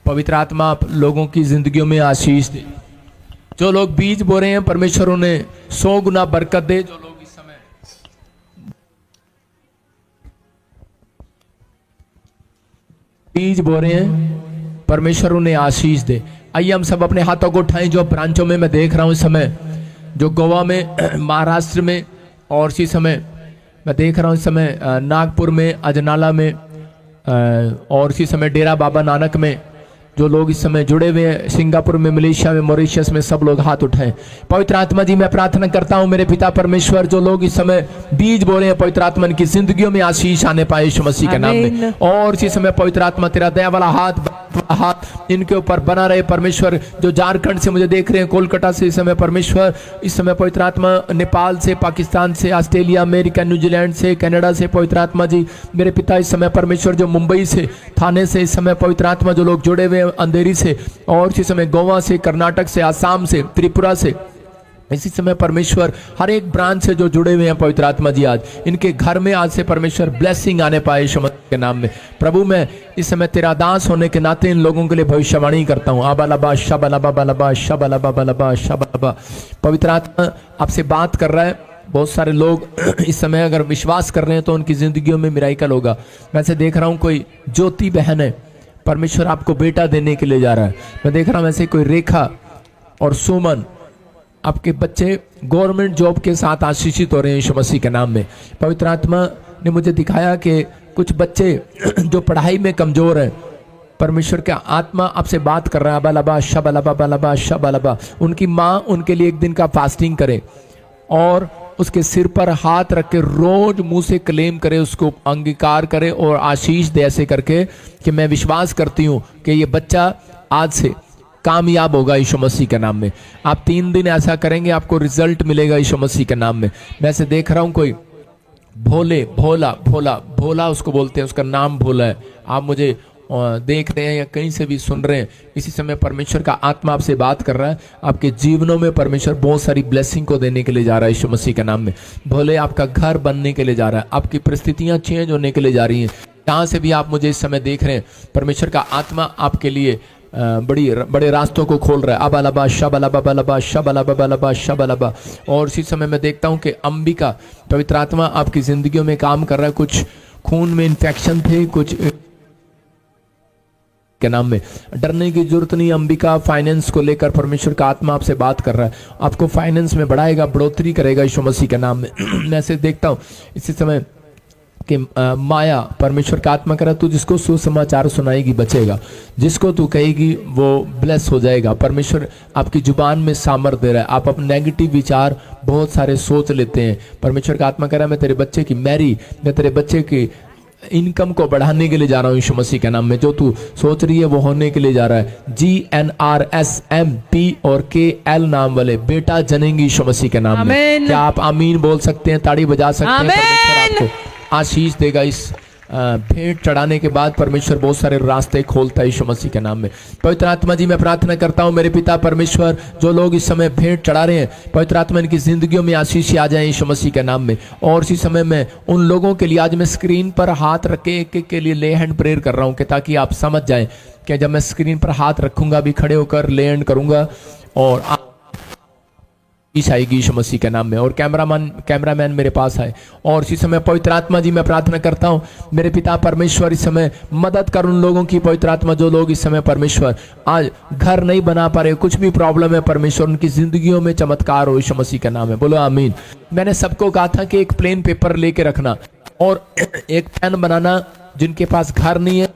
पवित्र आत्मा आप लोगों की जिंदगियों में आशीष दे। जो लोग बीज बो रहे हैं परमेश्वर उन्हें 100 गुना बरकत दे। जो लोग इस समय बीज बो रहे हैं परमेश्वर उन्हें आशीष दे। आइए हम सब अपने हाथों को उठाएं। जो ब्रांचों में मैं देख रहा हूं इस समय, जो गोवा में, महाराष्ट्र में, और इसी समय मैं देख रहा हूं इस समय नागपुर में, अजनाला में, और इसी समय डेरा बाबा नानक में जो लोग इस समय जुड़े हुए हैं, सिंगापुर में, मलेशिया में, मॉरिशस में, सब लोग हाथ उठाएं। पवित्र आत्मा जी मैं प्रार्थना करता हूं मेरे पिता परमेश्वर, जो लोग इस समय बीज बो रहे हैं पवित्र आत्मा की जिंदगियों में आशीष आने पाए यीशु मसीह के नाम में। और इसी समय पवित्र आत्मा तेरा दया वाला हाथ इनके ऊपर बना रहे परमेश्वर। जो झारखंड से मुझे देख रहे हैं, कोलकाता से इस समय परमेश्वर, इस समय पवित्र आत्मा नेपाल से, पाकिस्तान से, ऑस्ट्रेलिया, अमेरिका, न्यूजीलैंड से, कनाडा से पवित्र आत्मा जी मेरे पिता इस समय परमेश्वर, जो मुंबई से, थाने से इस समय पवित्र आत्मा जो लोग जुड़े हुए अंधेरी से, और इसी समय गोवा से, कर्नाटक से, आसाम से, त्रिपुरा से, इसी समय परमेश्वर हर एक ब्रांच से जो जुड़े हुए हैं पवित्र आत्मा जी, आज इनके घर में आज से परमेश्वर ब्लेसिंग आने पाए यीशु मसीह के नाम में। प्रभु मैं इस समय तेरा दास होने के नाते इन लोगों के लिए भविष्यवाणी करता हूँ। आबालाबा शबालाबा बालाबा शबालाबा बालाबा शबालाबा। पवित्र आत्मा आपसे बात कर रहा है। बहुत सारे लोग इस समय अगर विश्वास कर रहे हैं तो उनकी जिंदगियों में मिराकल होगा। मैं से देख रहा हूँ कोई ज्योति बहन है, परमेश्वर आपको बेटा देने के लिए जा रहा है। मैं देख रहा हूँ ऐसे कोई रेखा और सुमन, आपके बच्चे गवर्नमेंट जॉब के साथ आशीषित हो रहे हैं यीशु मसीह के नाम में। पवित्र आत्मा ने मुझे दिखाया कि कुछ बच्चे जो पढ़ाई में कमजोर हैं, परमेश्वर का आत्मा आपसे बात कर रहा है। बालाबा शबालाबा बालाबा शबालाबा। उनकी माँ उनके लिए एक दिन का फास्टिंग करे और उसके सिर पर हाथ रख के रोज मुंह से क्लेम करे, उसको अंगीकार करे और आशीष दे, ऐसे करके कि मैं विश्वास करती हूँ कि ये बच्चा आज से कामयाब होगा यीशु मसीह के नाम में। आप 3 दिन ऐसा करेंगे, आपको रिजल्ट मिलेगा यीशु मसीह के नाम में। मैं से देख रहा हूँ कोई भोले, भोला भोला भोला उसको बोलते हैं, उसका नाम भोला है। आप मुझे देख रहे हैं या कहीं से भी सुन रहे हैं, इसी समय परमेश्वर का आत्मा आपसे बात कर रहा है। आपके जीवनों में परमेश्वर बहुत सारी ब्लेसिंग को देने के लिए जा रहा है यीशु मसीह के नाम में। भोले आपका घर बनने के लिए जा रहा है, आपकी परिस्थितियां चेंज होने के लिए जा रही हैं। जहाँ से भी आप मुझे इस समय देख रहे हैं, परमेश्वर का आत्मा आपके लिए बड़े रास्तों को खोल रहा है। अबालाबा शबालाबा बालाबा शबालाबा बालाबा शबालाबा। और इसी समय मैं देखता हूँ कि अंबिका पवित्र आत्मा आपकी जिंदगियों में काम कर रहा है। कुछ खून में इन्फेक्शन थे, कुछ के नाम में डरने की जरूरत नहीं। अंबिका फाइनेंस को लेकर परमेश्वर का आत्मा आपसे बात कर रहा है। आपको फाइनेंस में बढ़ाएगा, बढ़ोतरी करेगा यीशु मसीह के नाम में। मैं ऐसे देखता हूँ इसी समय कि माया परमेश्वर का आत्मा करा, तू जिसको सुसमाचार सुनाएगी बचेगा, जिसको तू कहेगी वो ब्लेस हो जाएगा। परमेश्वर आपकी जुबान में सामर्थ दे रहा है। आप अपने नेगेटिव विचार बहुत सारे सोच लेते हैं। परमेश्वर का आत्मा कह रहा है मैं तेरे बच्चे की मैं तेरे बच्चे की इनकम को बढ़ाने के लिए जा रहा हूँ यीशु मसीह के नाम में। जो तू सोच रही है वो होने के लिए जा रहा है। GNRSMP और KL नाम वाले बेटा जनेंगे यीशु मसीह के नाम में। क्या आप आमीन बोल सकते हैं, ताड़ी बजा सकते हैं? परमेश्वर आपको आशीष देगा। इस भेंट चढ़ाने के बाद परमेश्वर बहुत सारे रास्ते खोलता है यीशु मसीह के नाम में। पवित्र आत्मा जी मैं प्रार्थना करता हूँ मेरे पिता परमेश्वर, जो लोग इस समय भेंट चढ़ा रहे हैं, पवित्र आत्मा इनकी जिंदगियों में आशीष आ जाए यीशु मसीह के नाम में। और इसी समय मैं उन लोगों के लिए आज मैं स्क्रीन पर हाथ रख के एक के लिए ले हैंड प्रेयर कर रहा हूँ कि ताकि आप समझ जाएं कि जब मैं स्क्रीन पर हाथ रखूंगा, अभी खड़े होकर ले हैंड करूंगा और आएगी यीशु मसीह के नाम में। और कैमरामैन मेरे पास आए। और इसी समय पवित्र आत्मा जी मैं प्रार्थना करता हूँ मेरे पिता परमेश्वर, इस समय मदद कर उन लोगों की पवित्र आत्मा, जो लोग इस समय परमेश्वर आज घर नहीं बना पा रहे, कुछ भी प्रॉब्लम है परमेश्वर, उनकी जिंदगियों में चमत्कार हो यीशु मसीह के नाम में। बोलो आमीन। मैंने सबको कहा था कि एक प्लेन पेपर लेके रखना और एक पेन बनाना। जिनके पास घर नहीं है,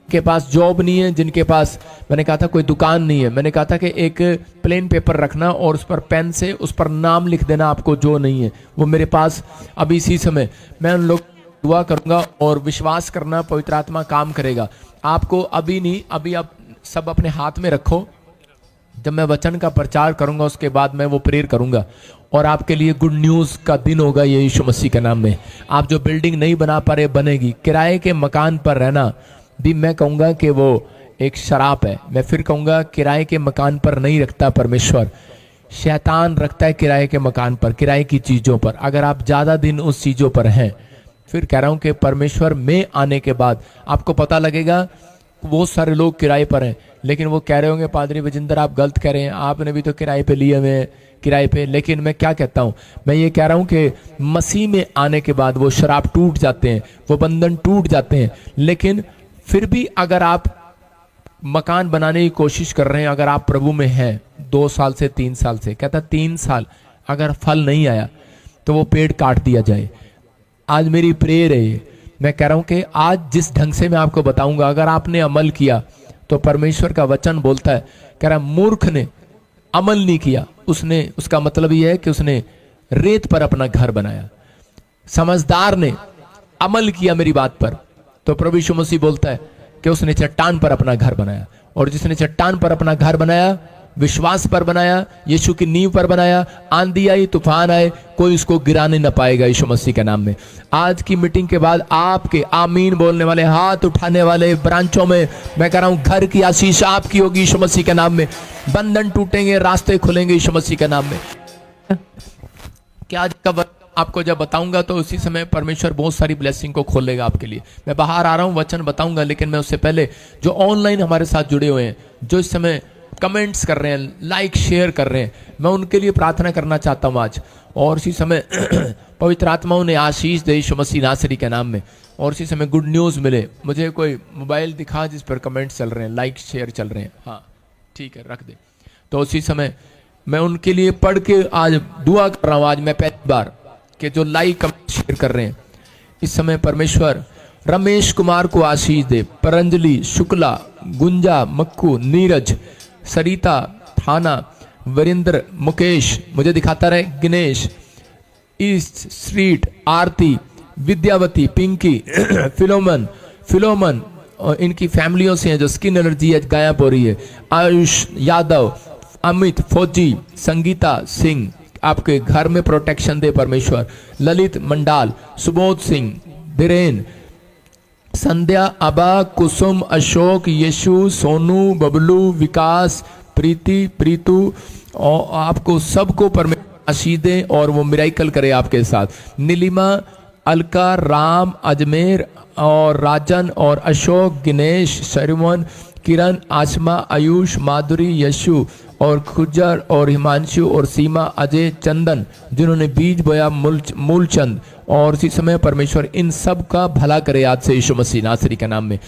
के पास जॉब नहीं है, जिनके पास मैंने कहा था कोई दुकान नहीं है, मैंने कहा था कि एक प्लेन पेपर रखना और उस पर पेन से उस पर नाम लिख देना आपको जो नहीं है वो मेरे पास। अभी इसी समय मैं उन लोग दुआ करूंगा और विश्वास करना पवित्र आत्मा काम करेगा। आपको अभी नहीं, अभी आप सब अपने हाथ में रखो। जब मैं वचन का प्रचार करूंगा उसके बाद मैं वो प्रेयर करूंगा और आपके लिए गुड न्यूज़ का दिन होगा ये यीशु मसीह के नाम में। आप जो बिल्डिंग नहीं बना पा रहे बनेगी। किराए के मकान पर रहना भी मैं कहूँगा कि वो एक शराब है। मैं फिर कहूँगा किराए के मकान पर नहीं रखता परमेश्वर, शैतान रखता है किराए के मकान पर, किराए की चीज़ों पर। अगर आप ज़्यादा दिन उस चीज़ों पर हैं, फिर कह रहा हूँ कि परमेश्वर में आने के बाद आपको पता लगेगा बहुत सारे लोग किराए पर हैं, लेकिन वो कह रहे होंगे पादरी विजेंद्र आप गलत कह रहे हैं, आपने भी तो किराए पे लिए हुए हैं, किराए पे। लेकिन मैं क्या कहता हूँ, मैं ये कह रहा हूँ कि मसीह में आने के बाद वो शराब टूट जाते हैं, वो बंधन टूट जाते हैं। लेकिन फिर भी अगर आप मकान बनाने की कोशिश कर रहे हैं, अगर आप प्रभु में हैं 2 साल से 3 साल से, कहता 3 साल अगर फल नहीं आया तो वो पेड़ काट दिया जाए। आज मेरी प्रेयर है, मैं कह रहा हूं कि आज जिस ढंग से मैं आपको बताऊंगा, अगर आपने अमल किया तो परमेश्वर का वचन बोलता है, कह रहा मूर्ख ने अमल नहीं किया, उसने, उसका मतलब यह है कि उसने रेत पर अपना घर बनाया। समझदार ने अमल किया मेरी बात पर, तो प्रभु यीशु मसीह बोलता है कि उसने चट्टान पर अपना घर बनाया। और जिसने चट्टान पर अपना घर बनाया, विश्वास पर बनाया, यीशु की नींव पर बनाया, आंधी आई तूफान आए कोई उसको गिराने न पाएगा यीशु मसीह के नाम में। आज की मीटिंग के बाद आपके आमीन बोलने वाले, हाथ उठाने वाले ब्रांचों में मैं कह रहा हूं घर की आशीष आपकी होगी यीशु मसीह के नाम में। बंधन टूटेंगे, रास्ते खुलेंगे यीशु मसीह के नाम में। क्या आज का आपको जब बताऊंगा तो उसी समय परमेश्वर बहुत सारी ब्लेसिंग को खोलेगा आपके लिए। मैं बाहर आ रहा हूं, वचन बताऊंगा, लेकिन मैं उससे पहले जो ऑनलाइन हमारे साथ जुड़े हुए हैं, जो इस समय कमेंट्स कर रहे हैं, लाइक शेयर कर रहे हैं, मैं उनके लिए प्रार्थना करना चाहता हूं आज। और इसी समय पवित्र आत्माओं ने आशीष दे यीशु मसीह नासरी के नाम में। और इसी समय गुड न्यूज़ मिले। मुझे कोई मोबाइल दिखा जिस पर कमेंट्स चल रहे हैं, लाइक शेयर चल रहे हैं। हाँ ठीक है, रख दे। तो उसी समय मैं उनके लिए पढ़ के आज दुआ कर रहा हूँ। आज मैं पहली बार कि जो लाइक कमेंट शेयर कर रहे हैं, इस समय परमेश्वर रमेश कुमार को आशीष दे, परंजलि, शुक्ला, गुंजा, मक्कू, नीरज, सरिता, थाना, वीरेंद्र, मुकेश, मुझे दिखाता रहे, गिनेश, ईस्ट स्ट्रीट, आरती, विद्यावती, पिंकी, फिलोमन और इनकी फैमिलियों से हैं जो स्किन एलर्जी गायब हो रही है, आयुष यादव, अमित, फौजी, संगीता सिंह, आपके घर में प्रोटेक्शन दे परमेश्वर, ललित मंडाल, सुबोध सिंह, धीरेन, संध्या, अबा, कुसुम, अशोक, यशु, सोनू, बबलू, विकास, प्रीति, प्रीतु, और आपको सबको परमेश्वर आशीष दे और वो मिराइकल करे आपके साथ। नीलिमा, अलका, राम, अजमेर और राजन और अशोक, दिनेश, शर्मन, किरण, आसमा, आयुष, माधुरी, यशु और खुजर और हिमांशु और सीमा, अजय, चंदन, जिन्होंने बीज बोया, मूलचंद, और इसी समय परमेश्वर इन सब का भला करे आज से यीशु मसीह नासरी के नाम में।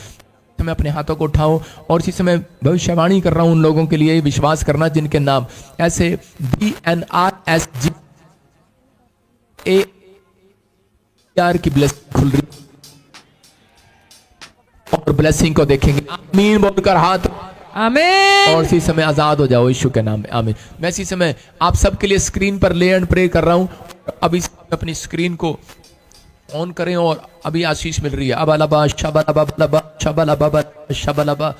मैं अपने हाथों को उठाऊं और इसी समय भविष्यवाणी कर रहा हूं उन लोगों के लिए, विश्वास करना जिनके नाम ऐसे BNRSG की ब्लेसिंग खुल रही और ब्लेसिंग को देखेंगे। आमीन बोलकर हाथ आमीन। और इसी समय आजाद हो जाओ यीशु के नाम में, आमीन। मैं इसी समय आप सबके लिए स्क्रीन पर ले एंड प्रे कर रहा हूं। अभी अपनी स्क्रीन को ऑन करें और अभी आशीष मिल रही है। अब अलाबा शबलबा शबलबा शबलबा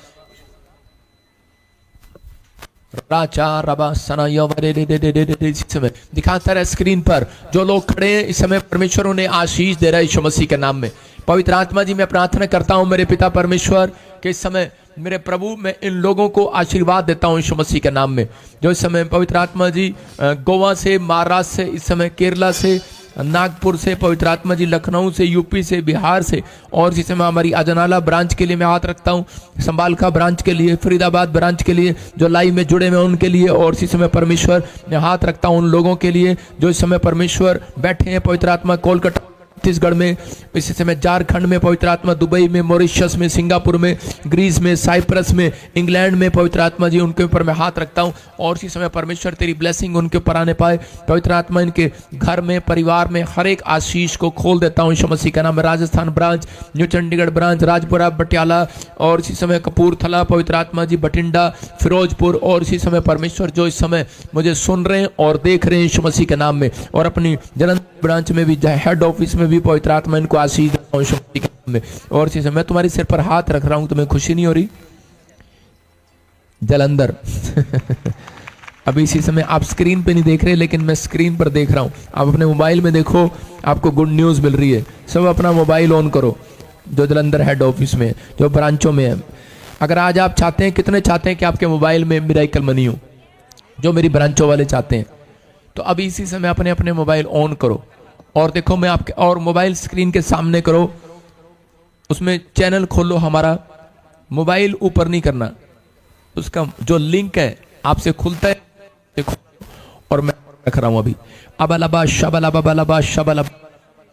राजा रबा सना इस समय दिखाता है स्क्रीन पर जो लोग खड़े हैं, इस समय परमेश्वर उन्हें आशीष दे रहा है यीशु मसीह के नाम में। पवित्र आत्मा जी, मैं प्रार्थना करता हूं मेरे पिता परमेश्वर कि इस समय मेरे प्रभु, मैं इन लोगों को आशीर्वाद देता हूं यीशु मसीह के नाम में। जो इस समय पवित्र आत्मा जी गोवा से, महाराष्ट्र से, इस समय केरला से, नागपुर से, पवित्र आत्मा जी लखनऊ से, यूपी से, बिहार से, और इसी समय हमारी अजनाला ब्रांच के लिए मैं हाथ रखता हूं, संबालखा ब्रांच के लिए, फरीदाबाद ब्रांच के लिए, जो लाइव में जुड़े हुए उनके लिए, और इसी समय परमेश्वर मैं हाथ रखता हूं उन लोगों के लिए जो इस समय परमेश्वर बैठे हैं पवित्र आत्मा कोलकाता, छत्तीसगढ़ में, इसी समय झारखंड में, पवित्र आत्मा दुबई में, मॉरिशस में, सिंगापुर में, ग्रीस में, साइप्रस में, इंग्लैंड में, पवित्र आत्मा जी उनके ऊपर मैं हाथ रखता हूं और इसी समय परमेश्वर तेरी ब्लेसिंग उनके ऊपर आने पाए। पवित्र आत्मा इनके घर में, परिवार में हर एक आशीष को खोल देता हूं यीशु मसीह का नाम। Rajasthan branch, new Chandigarh branch, Rajpura, Patiala और इसी समय कपूरथला, पवित्र आत्मा जी बठिंडा, फिरोजपुर, और इसी समय परमेश्वर जो इस समय मुझे सुन रहे हैं और देख रहे हैं यीशु मसीह के नाम में, और अपनी जलंधर ब्रांच में भी, हेड ऑफिस में भी पवित्र आत्मा इनको आशीष देता हूं यीशु मसीह के नाम में। और इसी समय तुम्हारे सिर पर हाथ रख रहा हूं, तुम्हें खुशी नहीं हो रही? जलंधर अभी इसी समय आप स्क्रीन पे नहीं देख रहे, लेकिन मैं स्क्रीन पर देख रहा हूं। आप अपने मोबाइल में देखो, आपको गुड न्यूज़ मिल रही है। सब अपना मोबाइल ऑन करो जो जलंधर हेड ऑफिस में, जो ब्रांचों में है। अगर आज आप चाहते हैं, कितने चाहते हैं कि आपके मोबाइल में मिरेकल मनी हो, जो मेरी ब्रांचों वाले चाहते हैं, तो अभी इसी समय अपने अपने मोबाइल ऑन करो और देखो मैं आपके, और मोबाइल स्क्रीन के सामने करो, उसमें चैनल खोलो हमारा मोबाइल ऊपर नहीं करना, उसका जो लिंक है आपसे खुलता है, देखो, और मैं रख रहा हूं अभी अबलबा शबलबा बलबा शबलबा।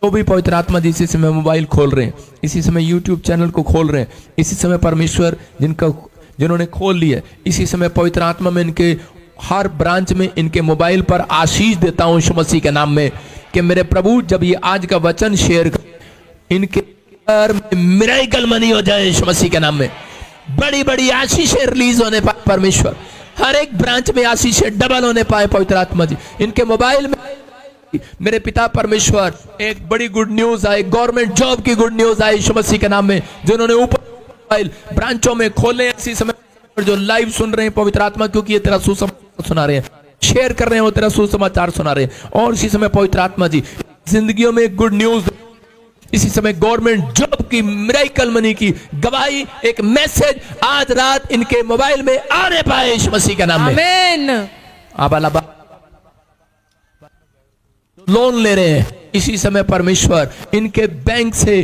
तो भी पवित्र आत्मा जी इसी समय मोबाइल खोल रहे हैं, इसी समय यूट्यूब चैनल को खोल रहे हैं, इसी समय परमेश्वर जिन्होंने खोल लिया, इसी समय पवित्र आत्मा में इनके हर ब्रांच में इनके मोबाइल पर आशीष देता हूं यीशु मसीह के नाम में कि मेरे प्रभु जब ये आज का वचन शेयर कर, इनके मिरेकल मनी हो जाए यीशु मसीह के नाम में। बड़ी बड़ी आशीषें रिलीज होने पाए परमेश्वर, हर एक ब्रांच में आशीषें डबल होने पाए पवित्र आत्मा जी। इनके मोबाइल में मेरे पिता परमेश्वर एक बड़ी गुड न्यूज आई, गवर्नमेंट जॉब की गुड न्यूज आई यीशु मसीह के नाम में। जिन्होंने ऊपर मोबाइल ब्रांचों में खोले इसी समय जो लाइव सुन रहे हैं पवित्र आत्मा, क्योंकि ये तेरा सुसमाचार सुना रहे हैं, शेयर कर रहे हैं, वो तेरा सुसमाचार सुना रहे हैं। और इसी समय पवित्र आत्मा जी जिंदगियों में गुड न्यूज, इसी समय गवर्नमेंट जॉब की मिरेकल मनी की गवाही, एक मैसेज आज रात इनके मोबाइल में आने पाए यीशु मसीह के नाम में। आमीन। आबालाबा लोन ले रहे हैं, इसी समय परमेश्वर इनके बैंक से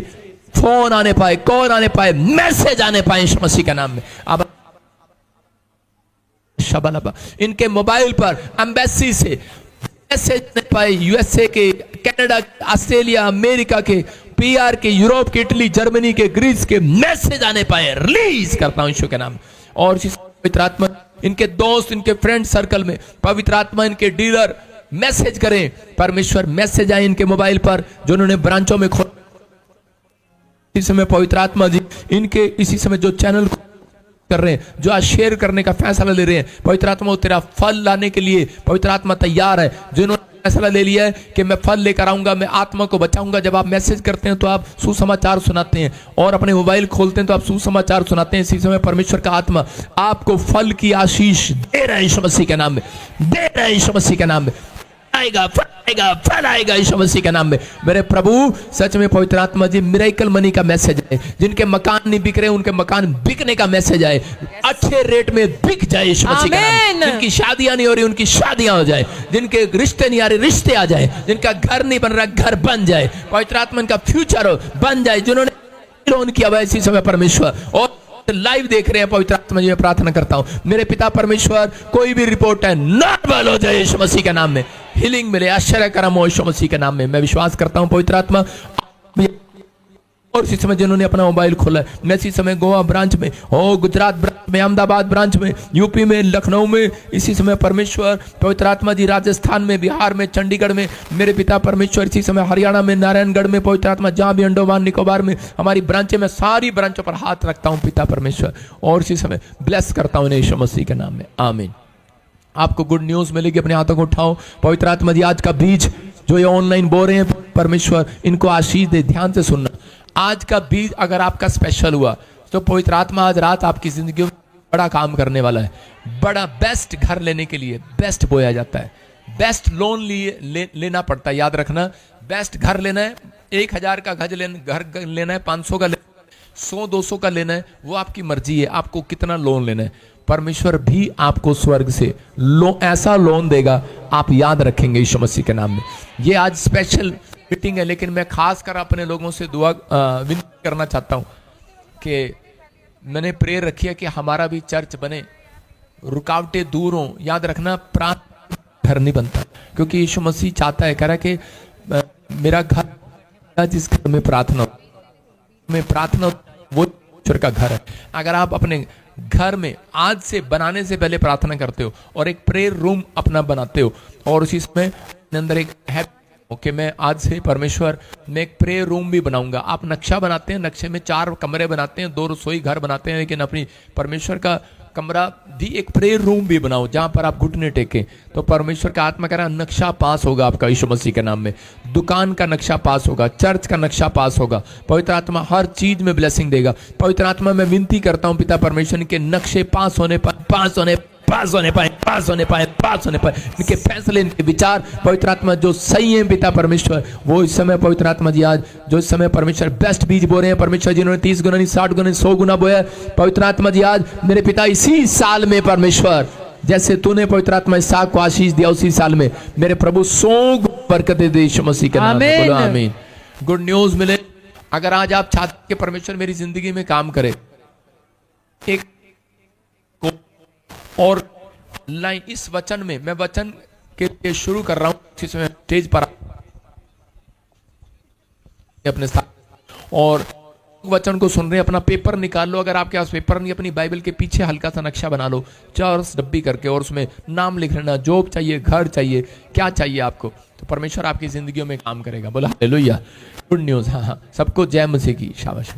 फोन आने पाए, कॉल आने पाए, मैसेज आने पाए यीशु मसीह के नाम में। अब शबलबा इनके मोबाइल पर एम्बेसी से मैसेज आने पाए, यूएसए के, कनाडा, ऑस्ट्रेलिया, अमेरिका के, पीआर के, यूरोप के, इटली, जर्मनी के, ग्रीस के मैसेज आने पाए, रिलीज करता हूं यीशु के नाम में। और इसी पवित्र आत्मा इनके दोस्त, इनके फ्रेंड सर्कल में पवित्र आत्मा इनके डीलर मैसेज करें, परमेश्वर मैसेज आए इनके मोबाइल पर जो उन्होंने ब्रांचों में खोल। इस समय पवित्र आत्मा जी इनके इसी समय जो चैनल कर रहे हैं, जो आज शेयर करने का फैसला ले रहे हैं, पवित्र आत्मा तेरा फल लाने के लिए पवित्र आत्मा तैयार है। जिन्होंने फैसला ले लिया है कि मैं फल लेकर आऊंगा, मैं आत्मा को बचाऊंगा। जब आप मैसेज करते हैं तो आप सुसमाचार सुनाते हैं, और अपने मोबाइल खोलते हैं तो आप सुसमाचार सुनाते हैं। इसी समय परमेश्वर का आत्मा आपको फल की आशीष दे रहा है यीशु मसीह के नाम में, दे रहा है यीशु मसीह के नाम में। आएगा, फल आएगा, फल आएगा यीशु मसीह के नाम में। मेरे प्रभु सच में पवित्र आत्मा जी मिरेकल मनी का मैसेज है, जिनके मकान नहीं बिक रहे उनके मकान बिकने का मैसेज आए, अच्छे रेट में बिक जाए यीशु मसीह के नाम में। जिनकी शादियां नहीं हो रही उनकी शादियां हो जाए, जिनके रिश्ते नहीं आ रहे रिश्ते आ जाए, जिनका घर नहीं बन रहा घर बन जाए, पवित्र आत्मा इनका फ्यूचर हो बन जाए। जिन्होंने लोन किया हुआ इसी समय परमेश्वर और लाइव देख रहे हैं पवित्र आत्मा जी, मैं प्रार्थना करता हूं मेरे पिता परमेश्वर कोई भी रिपोर्ट है नॉर्मल हो जाए यीशु मसीह के नाम में, हीलिंग मिले, आश्चर्य कर्म हो यीशु मसीह के नाम में। मैं विश्वास करता हूं पवित्र आत्मा। और इसी समय जिन्होंने अपना मोबाइल खोला है, मैं इसी समय गोवा ब्रांच में, ओ गुजरात ब्रांच में, अहमदाबाद ब्रांच में, यूपी में, लखनऊ में, इसी समय परमेश्वर पवित्र आत्मा जी राजस्थान में, बिहार में, चंडीगढ़ में, मेरे पिता परमेश्वर इसी समय हरियाणा में, नारायणगढ़ में, पवित्र आत्मा जहां भी अंडोमान निकोबार में हमारी ब्रांचें में, सारी ब्रांचों पर हाथ रखता हूं पिता परमेश्वर, और इसी समय ब्लेस करता हूं यीशु मसीह के नाम में, आमीन। आपको गुड न्यूज मिलेगी, अपने हाथों को उठाओ। पवित्र आत्मा जी आज का बीज जो ये ऑनलाइन बोल रहे हैं परमेश्वर इनको आशीष दे, ध्यान से सुनना। आज का बीज अगर आपका स्पेशल हुआ तो पवित्र आत्मा आज रात आपकी जिंदगी में बड़ा काम करने वाला है। बड़ा बेस्ट घर लेने के लिए बेस्ट बोया जाता है, बेस्ट लोन लेना पड़ता है, याद रखना। बेस्ट घर लेना है, 1000 का घर लेना है, 500 का लेना है, 100-200 का लेना है, वो आपकी मर्जी है आपको कितना लोन लेना है। परमेश्वर भी आपको स्वर्ग से ऐसा लोन देगा आप याद रखेंगे यीशु मसीह के नाम में। ये आज स्पेशल मीटिंग है, लेकिन मैं खास कर अपने लोगों से दुआ विनती करना चाहता हूं कि मैंने प्रेयर रखी है कि हमारा भी चर्च बने, रुकावटें दूर हों। याद रखना प्रार्थना घर नहीं बनता, क्योंकि यीशु मसीह चाहता है, कह रहा है कि मेरा घर जिस घर में प्रार्थना वो ईश्वर का घर है। अगर आप अपने घर में आज से बनाने से पहले प्रार्थना करते हो और एक प्रेयर रूम अपना बनाते हो, और उसी समय अंदर एक है कि मैं आज से परमेश्वर मैं एक प्रेयर रूम भी बनाऊंगा। आप नक्शा बनाते हैं, नक्शे में 4 कमरे बनाते हैं, 2 रसोई घर बनाते हैं, लेकिन अपनी परमेश्वर का कमरा भी एक प्रेयर रूम भी बनाओ जहां पर आप घुटने टेकें। तो परमेश्वर का आत्मा कह रहा है नक्शा पास होगा आपका यीशु मसीह के नाम में। दुकान का नक्शा पास होगा, चर्च का नक्शा पास होगा, पवित्र आत्मा हर चीज में ब्लेसिंग देगा। पवित्र आत्मा मैं विनती करता हूं पिता परमेश्वर के नक्शे पास होने पाए, इनके फैसले, इनके विचार पवित्र आत्मा जो सही है पिता परमेश्वर, वो इस समय पवित्र आत्मा जी आज जो इस समय परमेश्वर बेस्ट बीज बो रहे हैं परमेश्वर, जिन्होंने 30 गुना नहीं 60 गुना 100 गुना बोया, पवित्र आत्मा जी आज मेरे पिता इसी साल में परमेश्वर जैसे तूने पवित्र आत्मा इसहाक को आशीष दिया उसी साल में मेरे प्रभु 100 बरकतें दे यीशु मसीह के नाम में, बोलो आमीन। गुड न्यूज मिले, अगर आज आप चाहते कि परमेश्वर मेरी जिंदगी में काम करे, एक को और लाइन इस वचन में, मैं वचन के लिए शुरू कर रहा हूं, इसमें स्टेज पर अपने साथ और वचन को सुन रहे हैं। अपना पेपर निकाल लो, अगर आपके पास पेपर नहीं, अपनी बाइबल के पीछे हल्का सा नक्शा बना लो, 4 डब्बी करके, और उसमें नाम लिख लेना। जॉब चाहिए, घर चाहिए, क्या चाहिए आपको, तो परमेश्वर आपकी जिंदगियों में काम करेगा। बोला हालेलुया, गुड न्यूज। हाँ हाँ, सबको जय मसीह की, शाबाश।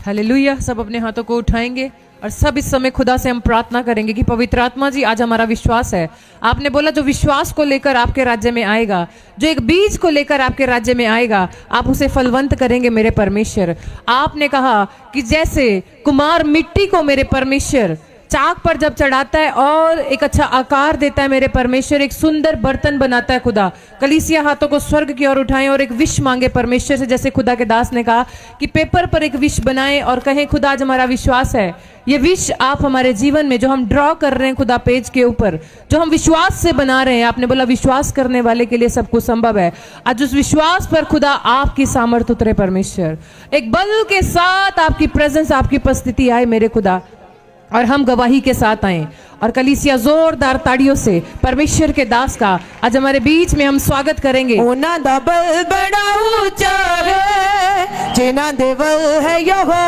हालेलुया। सब अपने हाथों को उठाएंगे और सब इस समय खुदा से हम प्रार्थना करेंगे कि पवित्र आत्मा जी, आज हमारा विश्वास है, आपने बोला जो विश्वास को लेकर आपके राज्य में आएगा, जो एक बीज को लेकर आपके राज्य में आएगा, आप उसे फलवंत करेंगे मेरे परमेश्वर। आपने कहा कि जैसे कुम्हार मिट्टी को मेरे परमेश्वर चाक पर जब चढ़ाता है और एक अच्छा आकार देता है मेरे परमेश्वर, एक सुंदर बर्तन बनाता है खुदा। कलीसिया हाथों को स्वर्ग की ओर उठाएं और एक विश मांगे परमेश्वर से, जैसे खुदा के दास ने कहा कि पेपर पर एक विश बनाएं और कहें खुदा आज हमारा विश्वास है, ये विश आप हमारे जीवन में जो हम ड्रॉ कर रहे हैं खुदा पेज के ऊपर, जो हम विश्वास से बना रहे हैं, आपने बोला विश्वास करने वाले के लिए सब कुछ संभव है। आज उस विश्वास पर खुदा आपकी सामर्थ उतरे परमेश्वर, एक बल के साथ आपकी प्रेजेंस, आपकी उपस्थिति आए मेरे खुदा, और हम गवाही के साथ आए। और कलीसिया जोरदार ताड़ियों से परमेश्वर के दास का आज हमारे बीच में हम स्वागत करेंगे। ओना दा बल बड़ा ऊंचा है, जिना दे बल है यहोवा।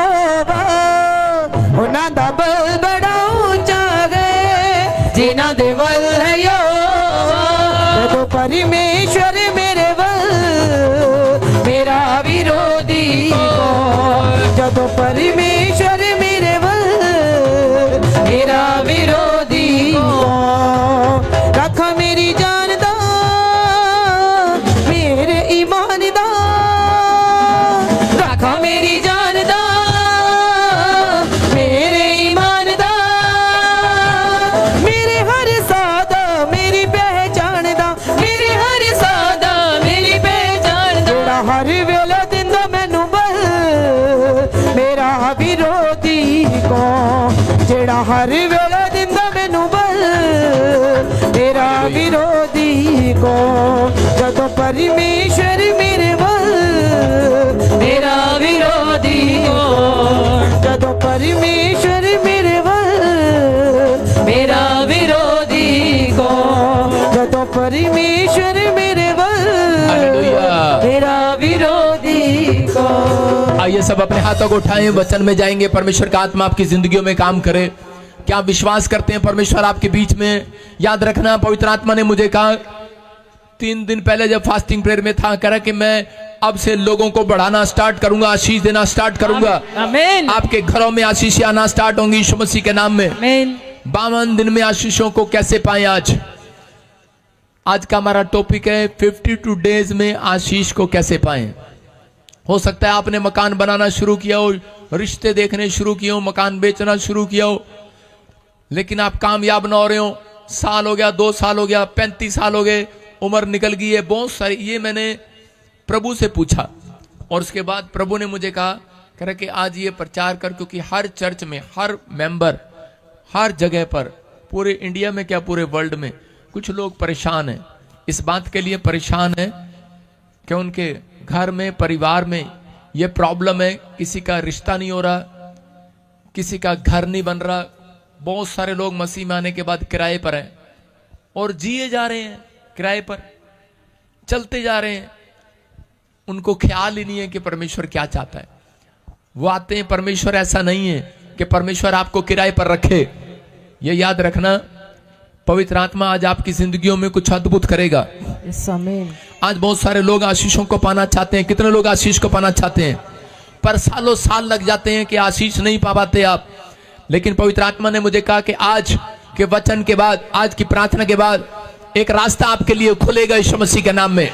ओना दा बल बड़ा ऊंचा है, जिना दे बल है यहोवा। तो परमेश्वर मेरे बल, मेरा विरोधी कौन? जब परमेश्वर मेरे बल, मेरा विरोधी कौन? रखा मेरी जान दा, मेरे ईमान दा, रखा मेरी जान दा, मेरे ईमान दा, मेरे हर सादा मेरी पहचान दा, मेरे हर सादा मेरी पहचान दा। जेड़ा हर वेला दिंदा मैनू बल, मेरा विरोधी कौन? जेड़ा हर वेला दिंदा मैनू बल, मेरा विरोधी कौन? जदों परमेश्वर मेरे बल, मेरा विरोधी कौन? जदों परमेश्वर मेरे बल, मेरा विरोधी कौन? जदों परमेश्वर मेरे बल, मेरा विरोधी कौन? आइए सब अपने हाथों को उठाएं, वचन में जाएंगे। परमेश्वर का आत्मा आपकी जिंदगियों में काम करे। क्या विश्वास करते हैं परमेश्वर आपके बीच में? याद रखना, पवित्र आत्मा ने मुझे कहा 3 दिन पहले जब फास्टिंग प्रेयर में था, कह रहा कि मैं अब से लोगों को बढ़ाना स्टार्ट करूंगा, आशीष देना स्टार्ट करूंगा। आमीन। आपके घरों में आशीष आना स्टार्ट होंगी यीशु मसीह के नाम में। आमीन। 52 दिन में आशीषों को कैसे पाएं? आज का हमारा टॉपिक है 52 डेज में आशीष को कैसे पाएं। हो सकता है आपने मकान बनाना शुरू किया हो, रिश्ते देखने शुरू किए हो, मकान बेचना शुरू किया हो, लेकिन आप कामयाब ना हो रहे हो। साल हो गया, 2 साल हो गया, 35 साल हो गए, उम्र निकल गई है, बहुत सारी। ये मैंने प्रभु से पूछा और उसके बाद प्रभु ने मुझे कहा, कह रहा कि आज ये प्रचार कर, क्योंकि हर चर्च में हर मेंबर, हर जगह पर, पूरे इंडिया में क्या पूरे वर्ल्ड में कुछ लोग परेशान हैं। इस बात के लिए परेशान है कि उनके घर में, परिवार में ये प्रॉब्लम है, किसी का रिश्ता नहीं हो रहा, किसी का घर नहीं बन रहा। बहुत सारे लोग मसीह में आने के बाद किराए पर हैं और जिए जा रहे हैं, किराए पर चलते जा रहे हैं। उनको ख्याल ही नहीं है कि परमेश्वर क्या चाहता है। वो आते हैं, परमेश्वर ऐसा नहीं है कि परमेश्वर आपको किराए पर रखे। ये याद रखना, पवित्र आत्मा आज आपकी जिंदगियों में कुछ अद्भुत करेगा। आमीन। आज बहुत सारे लोग आशीषों को पाना चाहते हैं। कितने लोग आशीष को पाना चाहते हैं? पर सालों साल लग जाते हैं कि आशीष नहीं पा पाते आप। लेकिन पवित्र आत्मा ने मुझे कहा कि आज के वचन के बाद, आज की प्रार्थना के बाद एक रास्ता आपके लिए खुलेगा यीशु मसीह के नाम में।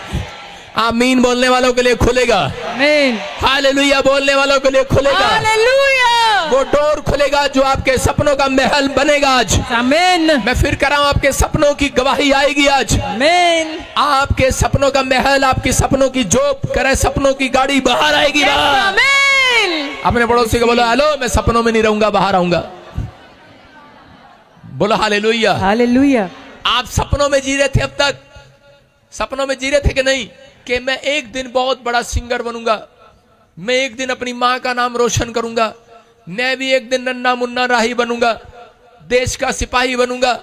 आमीन बोलने वालों के लिए खुलेगा। आमीन। हालेलुया बोलने वालों के लिए खुलेगा। हालेलुया। वो डोर खुलेगा जो आपके सपनों का महल बनेगा आज। आमीन। मैं फिर कर रहा हूं, आपके सपनों की गवाही आएगी आज। आमीन। आपके सपनों का महल, आपकी सपनों की जॉब करे, सपनों की गाड़ी बाहर आएगी। आमीन। अपने पड़ोसी को बोलो, हेलो मैं सपनों में नहीं रहूंगा, बाहर आऊंगा। बोलो हालेलुया। हालेलुया। आप सपनों में जी रहे थे, अब तक सपनों में जी रहे थे कि नहीं, कि मैं एक दिन बहुत बड़ा सिंगर बनूंगा, मैं एक दिन अपनी माँ का नाम रोशन करूंगा, मैं भी एक दिन नन्ना मुन्ना राही बनूंगा, देश का सिपाही बनूंगा।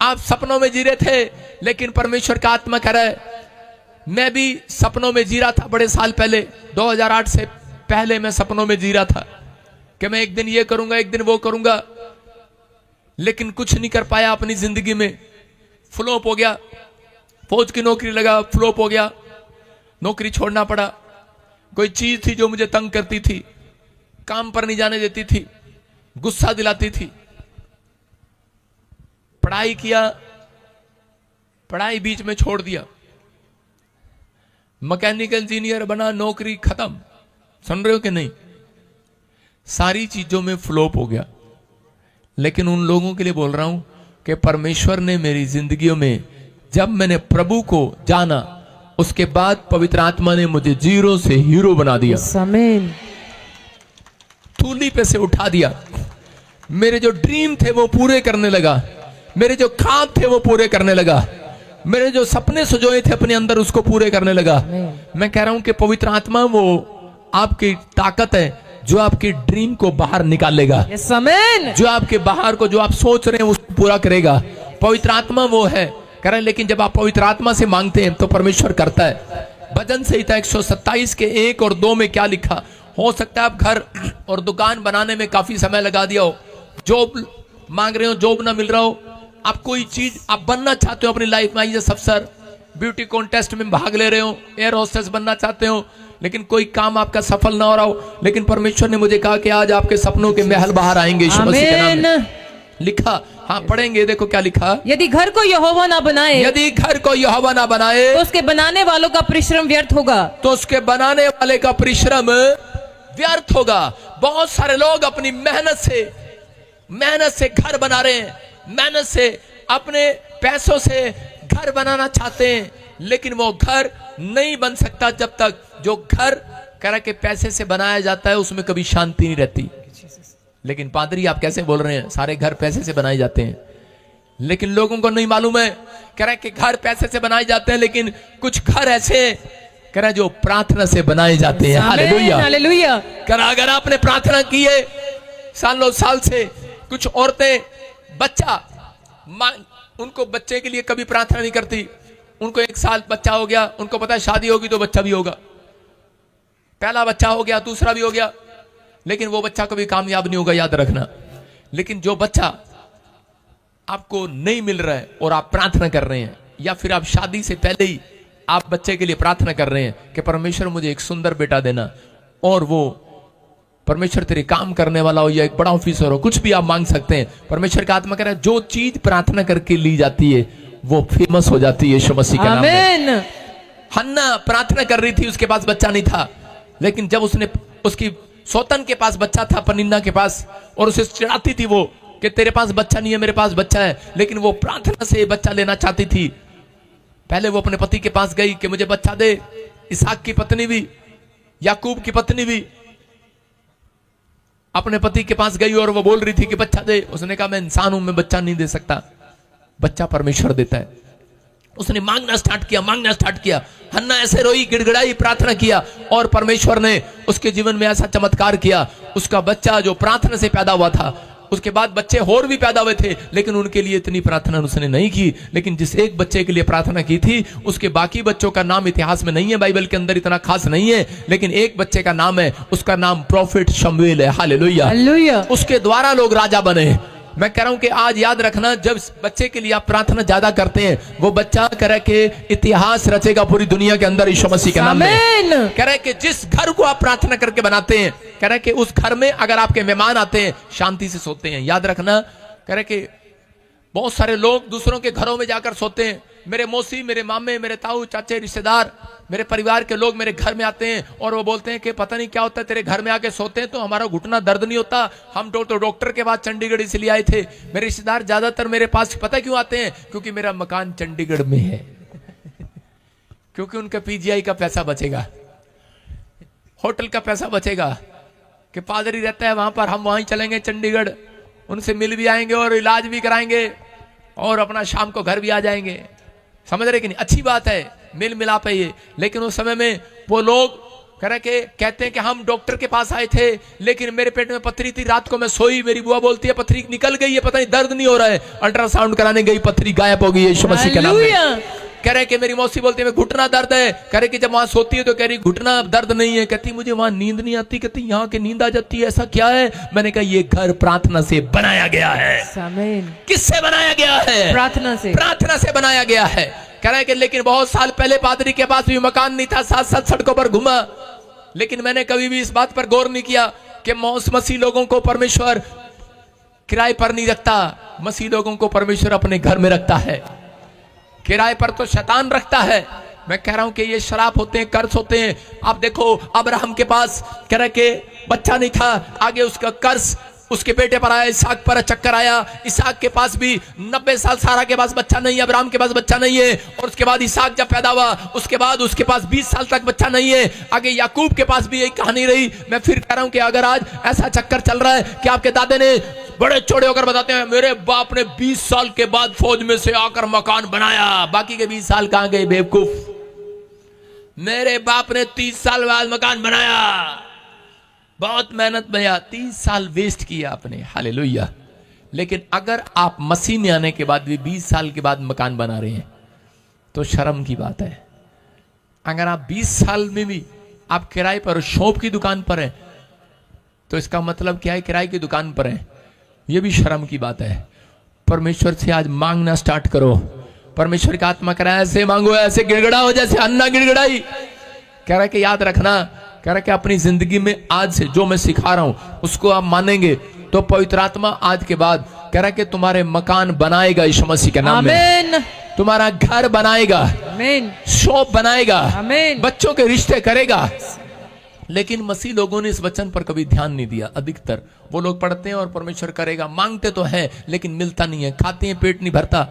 आप सपनों में जी रहे थे, लेकिन परमेश्वर का आत्मा कह रहा है मैं भी सपनों में जी रहा था बड़े साल पहले। 2008 से पहले मैं सपनों में जी रहा था कि मैं एक दिन ये करूंगा, एक दिन वो करूंगा, लेकिन कुछ नहीं कर पाया अपनी जिंदगी में। फ्लॉप हो गया, फौज की नौकरी लगा, फ्लॉप हो गया, नौकरी छोड़ना पड़ा। कोई चीज थी जो मुझे तंग करती थी, काम पर नहीं जाने देती थी, गुस्सा दिलाती थी। पढ़ाई किया, पढ़ाई बीच में छोड़ दिया, मैकेनिकल इंजीनियर बना, नौकरी खत्म। सुन रहे हो कि नहीं? सारी चीजों में फ्लॉप हो गया। लेकिन उन लोगों के लिए बोल रहा हूं कि परमेश्वर ने मेरी जिंदगी में, जब मैंने प्रभु को जाना, उसके बाद पवित्र आत्मा ने मुझे जीरो से हीरो बना दिया, आमीन। थूली पे से उठा दिया। मेरे जो ड्रीम थे वो पूरे करने लगा, मेरे जो ख्वाब थे वो पूरे करने लगा, मेरे जो सपने सजोए थे अपने अंदर उसको पूरे करने लगा। मैं कह रहा हूं कि पवित्र आत्मा वो आपकी ताकत है जो आपकी ड्रीम को बाहर निकालेगा, यस आमीन। जो आपके बाहर को, जो आप सोच रहे हैं उसको पूरा करेगा। पवित्र आत्मा वो है, कह रहे हैं। लेकिन जब आप पवित्र आत्मा से मांगते हैं तो परमेश्वर करता है। भजन संहिता 127 के 1 और 2 में क्या लिखा? हो सकता है आप घर और दुकान बनाने में काफी समय लगा दिया हो, जॉब मांग रहे हो, जॉब ना मिल रहा हो, आप कोई चीज आप बनना चाहते हो अपनी लाइफ में, आईएएस अफसर, ब्यूटी कॉन्टेस्ट में भाग ले रहे हो, एयर होस्टेस बनना चाहते हो, लेकिन कोई काम आपका सफल ना हो रहा हो, लेकिन परमेश्वर ने मुझे कहा कि आज आपके सपनों के महल बाहर आएंगे यीशु मसीह के नाम में। लिखा, हाँ पढ़ेंगे, देखो क्या लिखा। यदि घर को यहोवा ना बनाए, यदि घर को यहोवा ना बनाए, तो उसके बनाने वालों का परिश्रम व्यर्थ होगा, तो उसके बनाने वाले का परिश्रम व्यर्थ होगा। बहुत सारे लोग अपनी मेहनत से घर बना रहे हैं, मेहनत से अपने पैसों से घर बनाना चाहते हैं, लेकिन वो घर नहीं बन सकता जब तक जो घर करा के पैसे से बनाया जाता है उसमें कभी शांति नहीं रहती। लेकिन पादरी आप कैसे बोल रहे हैं, सारे घर पैसे से बनाए जाते हैं, लेकिन लोगों को नहीं मालूम है। कह रहा है कि घर पैसे से बनाए जाते हैं, लेकिन कुछ घर ऐसे कह रहा है जो प्रार्थना से बनाए जाते हैं। Hallelujah, hallelujah. कह रहा अगर आपने प्रार्थना की है सालों साल से, कुछ औरतें बच्चा उनको बच्चे के लिए कभी प्रार्थना नहीं करती, उनको 1 साल बच्चा हो गया, उनको पता है शादी होगी तो बच्चा भी होगा, पहला बच्चा हो गया, दूसरा भी हो गया, लेकिन वो बच्चा कभी कामयाब नहीं होगा, याद रखना। लेकिन जो बच्चा आपको नहीं मिल रहा है और आप प्रार्थना कर रहे हैं, या फिर आप शादी से पहले ही आप बच्चे के लिए प्रार्थना कर रहे हैं कि परमेश्वर मुझे एक सुंदर बेटा देना, और वो परमेश्वर तेरे काम करने वाला हो या एक बड़ा ऑफिसर हो, कुछ भी आप मांग सकते हैं। परमेश्वर का आत्मा कह रहा है जो चीज प्रार्थना करके ली जाती है वो फेमस हो जाती है यीशु मसीह के नाम में। हन्ना प्रार्थना कर रही थी, उसके पास बच्चा नहीं था, लेकिन जब उसने उसकी सौतन के पास बच्चा था, पनिन्ना के पास, और उसे चिढ़ाती थी वो कि तेरे पास बच्चा नहीं है, मेरे पास बच्चा है, लेकिन वो प्रार्थना से बच्चा लेना चाहती थी। पहले वो अपने पति के पास गई कि मुझे बच्चा दे। इसहाक की पत्नी भी, याकूब की पत्नी भी अपने पति के पास गई और वो बोल रही थी कि बच्चा दे। उसने कहा मैं इंसान हूं, मैं बच्चा नहीं दे सकता, बच्चा परमेश्वर देता है। उसने मांगना स्टार्ट किया। हन्ना ऐसे रोई, गिड़गिड़ाई, प्रार्थना किया, और परमेश्वर ने उसके जीवन में ऐसा चमत्कार किया। उसका बच्चा जो प्रार्थना से पैदा हुआ था, उसके बाद बच्चे और भी पैदा हुए थे, लेकिन उनके लिए इतनी प्रार्थना उसने नहीं की। लेकिन जिस एक बच्चे के लिए प्रार्थना की थी, उसके बाकी बच्चों का नाम इतिहास में नहीं है, बाइबल के अंदर इतना खास नहीं है, लेकिन एक बच्चे का नाम है, उसका नाम प्रोफेट शमूएल है। Hallelujah, hallelujah. उसके द्वारा लोग राजा बने। मैं कह रहा हूं कि आज याद रखना, जब बच्चे के लिए आप प्रार्थना ज्यादा करते हैं, वो बच्चा कह रहा है कि इतिहास रचेगा पूरी दुनिया के अंदर यीशु मसीह के नाम में। कह रहा है कि जिस घर को आप प्रार्थना करके बनाते हैं, कह रहा है कि उस घर में अगर आपके मेहमान आते हैं शांति से सोते हैं। याद रखना, कह रहा है कि बहुत सारे लोग दूसरों के घरों में जाकर सोते हैं। मेरे मौसी, मेरे मामे, मेरे ताऊ, चाचे, रिश्तेदार, मेरे परिवार के लोग मेरे घर में आते हैं और वो बोलते हैं कि पता नहीं क्या होता है, तेरे घर में आके सोते हैं तो हमारा घुटना दर्द नहीं होता। हम तो डॉक्टर के पास चंडीगढ़ इसलिए आए थे। मेरे रिश्तेदार ज्यादातर मेरे पास पता क्यों आते हैं? क्योंकि मेरा मकान चंडीगढ़ में है, क्योंकि उनका पीजीआई का पैसा बचेगा, होटल का पैसा बचेगा, कि पादरी रहता है वहां पर, हम वहीं चलेंगे चंडीगढ़, उनसे मिल भी आएंगे और इलाज भी कराएंगे और अपना शाम को घर भी आ जाएंगे। समझ रहे कि नहीं? अच्छी बात है, मिल मिलाप है ये। लेकिन उस समय में वो लोग कह रहे कि कहते हैं कि हम डॉक्टर के पास आए थे लेकिन मेरे पेट में पथरी थी, रात को मैं सोई, मेरी बुआ बोलती है पथरी निकल गई है, पता नहीं दर्द नहीं हो रहा है, अल्ट्रासाउंड कराने गई, पथरी गायब हो गई है यीशु मसीह के नाम में। हालेलुया। कह रहे कि मेरी मौसी बोलती है घुटना दर्द है, कह रहे कि जब वहां सोती है तो कह रही घुटना दर्द नहीं है, कहती मुझे वहां नींद नहीं आती, कहती यहाँ के नींद आ जाती है, ऐसा क्या है? मैंने कहा ये घर प्रार्थना से बनाया गया है। आमीन। किससे बनाया गया है? प्रार्थना से। प्रार्थना से बनाया गया है। कह रहे कि लेकिन बहुत साल पहले पादरी के पास भी मकान नहीं था, 7 सड़कों पर घुमा, लेकिन मैंने कभी भी इस बात पर गौर नहीं किया कि मसीह लोगों को परमेश्वर किराए पर नहीं रखता, मसीह लोगों को परमेश्वर अपने घर में रखता है। किराए पर तो शैतान रखता है। मैं कह रहा हूं कि ये शराब होते हैं, कर्ज होते हैं। आप देखो अब्राहम के पास कह रहे कि बच्चा नहीं था, आगे उसका कर्ज उसके बेटे पर आया, इसहाक पर चक्कर आया। इसहाक के पास भी 90 साल सारा के पास बच्चा नहीं है, अब्राहम के पास बच्चा नहीं है। और उसके बाद इसहाक जब पैदा हुआ उसके बाद उसके पास 20 साल तक बच्चा नहीं है। आगे याकूब के पास भी यही कहानी रही। मैं फिर कह रहा हूं कि अगर आज ऐसा चक्कर चल रहा है कि आपके दादे ने बड़े चौड़े होकर बताते हैं मेरे बाप ने 20 साल के बाद फौज में से आकर मकान बनाया, बाकी के 20 साल कहां गए बेवकूफ? मेरे बाप ने 30 साल बाद मकान बनाया, बहुत मेहनत बनाया, 30 साल वेस्ट किया आपने। हालेलुया। लेकिन अगर आप मसीह में आने के बाद भी 20 साल के बाद मकान बना रहे हैं तो शर्म की बात है। अगर आप 20 साल में भी आप किराए पर शॉप की दुकान पर हैं तो इसका मतलब क्या है? किराए की दुकान पर हैं, यह भी शर्म की बात है। परमेश्वर से आज मांगना स्टार्ट करो। परमेश्वर का आत्मा कह रहा है ऐसे मांगो, ऐसे गिड़गिड़ाओ जैसे अन्ना गिड़गिड़ाई। कह रहा कि याद रखना, कह रहा कि अपनी जिंदगी में आज से जो मैं सिखा रहा हूं उसको आप मानेंगे तो पवित्र आत्मा आज के बाद कह रहा कि तुम्हारे मकान बनाएगा यीशु मसीह के नाम में, तुम्हारा घर बनाएगा, शॉप बनाएगा, बच्चों के रिश्ते करेगा। लेकिन मसीह लोगों ने इस वचन पर कभी ध्यान नहीं दिया। अधिकतर वो लोग पढ़ते हैं और परमेश्वर करेगा, मांगते तो है लेकिन मिलता नहीं है, खाते हैं पेट नहीं भरता,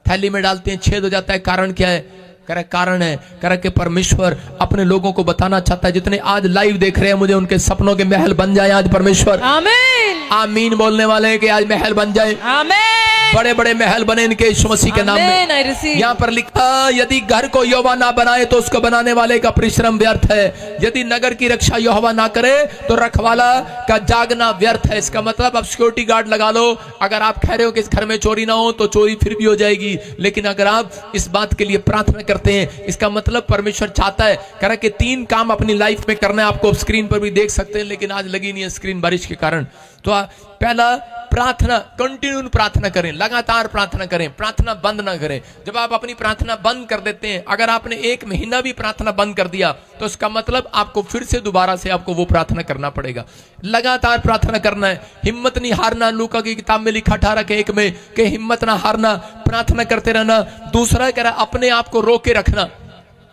थैली में डालते हैं छेद हो जाता है। कारण क्या है? कह कारण है कह रहा कि परमेश्वर अपने लोगों को बताना चाहता है, जितने आज लाइव देख रहे हैं मुझे उनके सपनों के महल बन जाए आज परमेश्वर। आमीन। आमीन बोलने वाले हैं कि आज महल बन जाए। आमीन। बड़े बड़े महल बने इनके यीशु मसीह के नाम में। यहाँ पर लिखा यदि घर को यहोवा ना बनाए तो उसको बनाने वाले का परिश्रम व्यर्थ है, यदि नगर की रक्षा यहोवा ना करे तो रखवाला का जागना व्यर्थ है। इसका मतलब आप सिक्योरिटी गार्ड लगा लो, अगर आप कह रहे हो कि इस घर में चोरी ना हो तो चोरी फिर भी हो जाएगी। लेकिन अगर आप इस बात के लिए प्रार्थना करते हैं, इसका मतलब परमेश्वर चाहता है कह रहा कि 3 काम अपनी लाइफ में करना है। आपको स्क्रीन पर भी देख सकते हैं लेकिन आज लगी नहीं है स्क्रीन बारिश के कारण। तो पहला प्रार्थना, कंटिन्यू प्रार्थना करें, लगातार प्रार्थना करें, प्रार्थना बंद ना करें। जब आप अपनी प्रार्थना बंद कर देते हैं, अगर आपने 1 महीना भी प्रार्थना बंद कर दिया तो इसका मतलब आपको फिर से दोबारा से आपको वो प्रार्थना करना पड़ेगा। लगातार प्रार्थना करना है, हिम्मत नहीं हारना। लूका की किताब में लिखा 18:1 में कि हिम्मत ना हारना, प्रार्थना करते रहना। दूसरा कह रहा अपने आप को रोके रखना,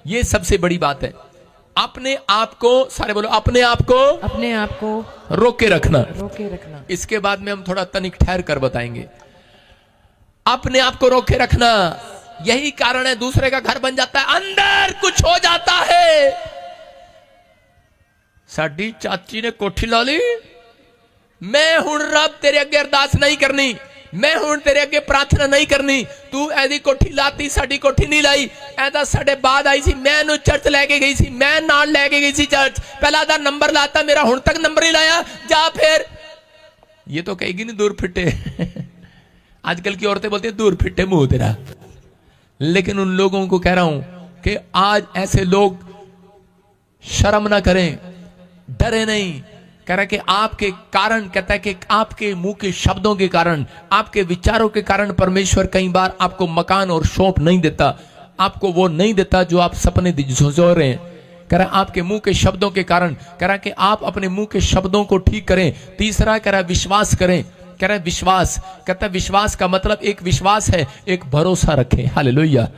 ये सबसे बड़ी बात है। अपने आप को, सारे बोलो अपने आप को रोके रखना। इसके बाद में हम थोड़ा तनिक ठहर कर बताएंगे। अपने आप को रोके रखना, यही कारण है दूसरे का घर बन जाता है, अंदर कुछ हो जाता है। साडी चाची ने कोठी ला ली, मैं हूं रब तेरे अगे अरदास नहीं करनी, मैं हूं तेरे अगे प्रार्थना नहीं करनी। तू ऐसी कोठी लाती, साडी कोठी नहीं लाई। ऐसा साडे बाद आई सी, मैं नु चर्च लेके गई सी, मैं नाल लेके गई सी चर्च, पहला दा नंबर लाता, मेरा हुण तक नंबर नहीं लाया, जा फिर। ये तो कहेगी नहीं दूर फिटे आजकल की औरतें बोलती है दूर फिटे मुंह तेरा। लेकिन उन लोगों को कह रहा हूं कि आज ऐसे लोग शर्म ना करें, डरे नहीं। कह रहा कि आपके कारण, कहता है कि आपके मुंह के शब्दों के कारण, आपके विचारों के कारण परमेश्वर कई बार आपको मकान और शॉप नहीं देता, आपको वो नहीं देता जो आप सपने जो रहे हैं। कह रहा आपके मुंह के शब्दों के कारण, कह रहा कि आप अपने मुंह के शब्दों को ठीक करें। तीसरा कह रहा विश्वास करें। कह रहा विश्वास, कहता है विश्वास का मतलब एक विश्वास है, एक भरोसा रखें। हालेलुया।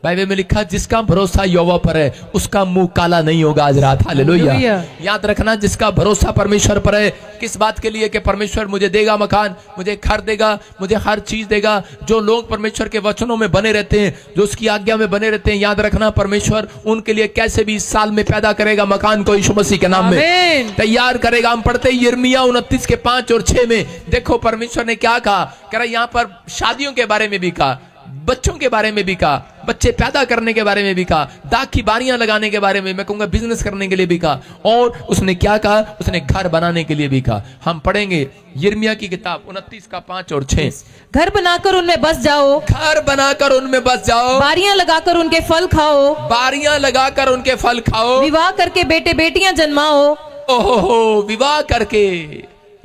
बाइबल में लिखा जिसका भरोसा यहोवा पर है उसका मुंह काला नहीं होगा आज रात। हालेलुया। याद रखना जिसका भरोसा परमेश्वर पर है, किस बात के लिए? कि परमेश्वर मुझे देगा मकान, मुझे घर देगा, मुझे हर चीज देगा। जो लोग परमेश्वर के वचनों में बने रहते हैं, जो उसकी आज्ञा में बने रहते हैं, याद रखना परमेश्वर उनके लिए कैसे भी इस साल में पैदा करेगा मकान को यीशु मसीह के नाम में तैयार करेगा। हम पढ़ते हैं यिर्मयाह 29:5 और 6 में, देखो परमेश्वर ने क्या कहा। कह रहा यहाँ पर शादियों के बारे में भी कहा, बच्चों के बारे में भी कहा, बच्चे पैदा करने के बारे में भी कहा, दाग की बारियां लगाने के बारे में, मैं कहूंगा बिजनेस करने के लिए भी कहा, और उसने क्या कहा, उसने घर बनाने के लिए भी कहा। हम पढ़ेंगे यिर्मयाह की किताब 29 का 5 और 6। घर बनाकर उनमें बस जाओ, घर बनाकर उनमें बस जाओ, बारियां लगाकर उनके फल खाओ, बारियां लगाकर उनके फल खाओ, विवाह करके बेटे बेटियां जन्माओ। ओहो, विवाह करके।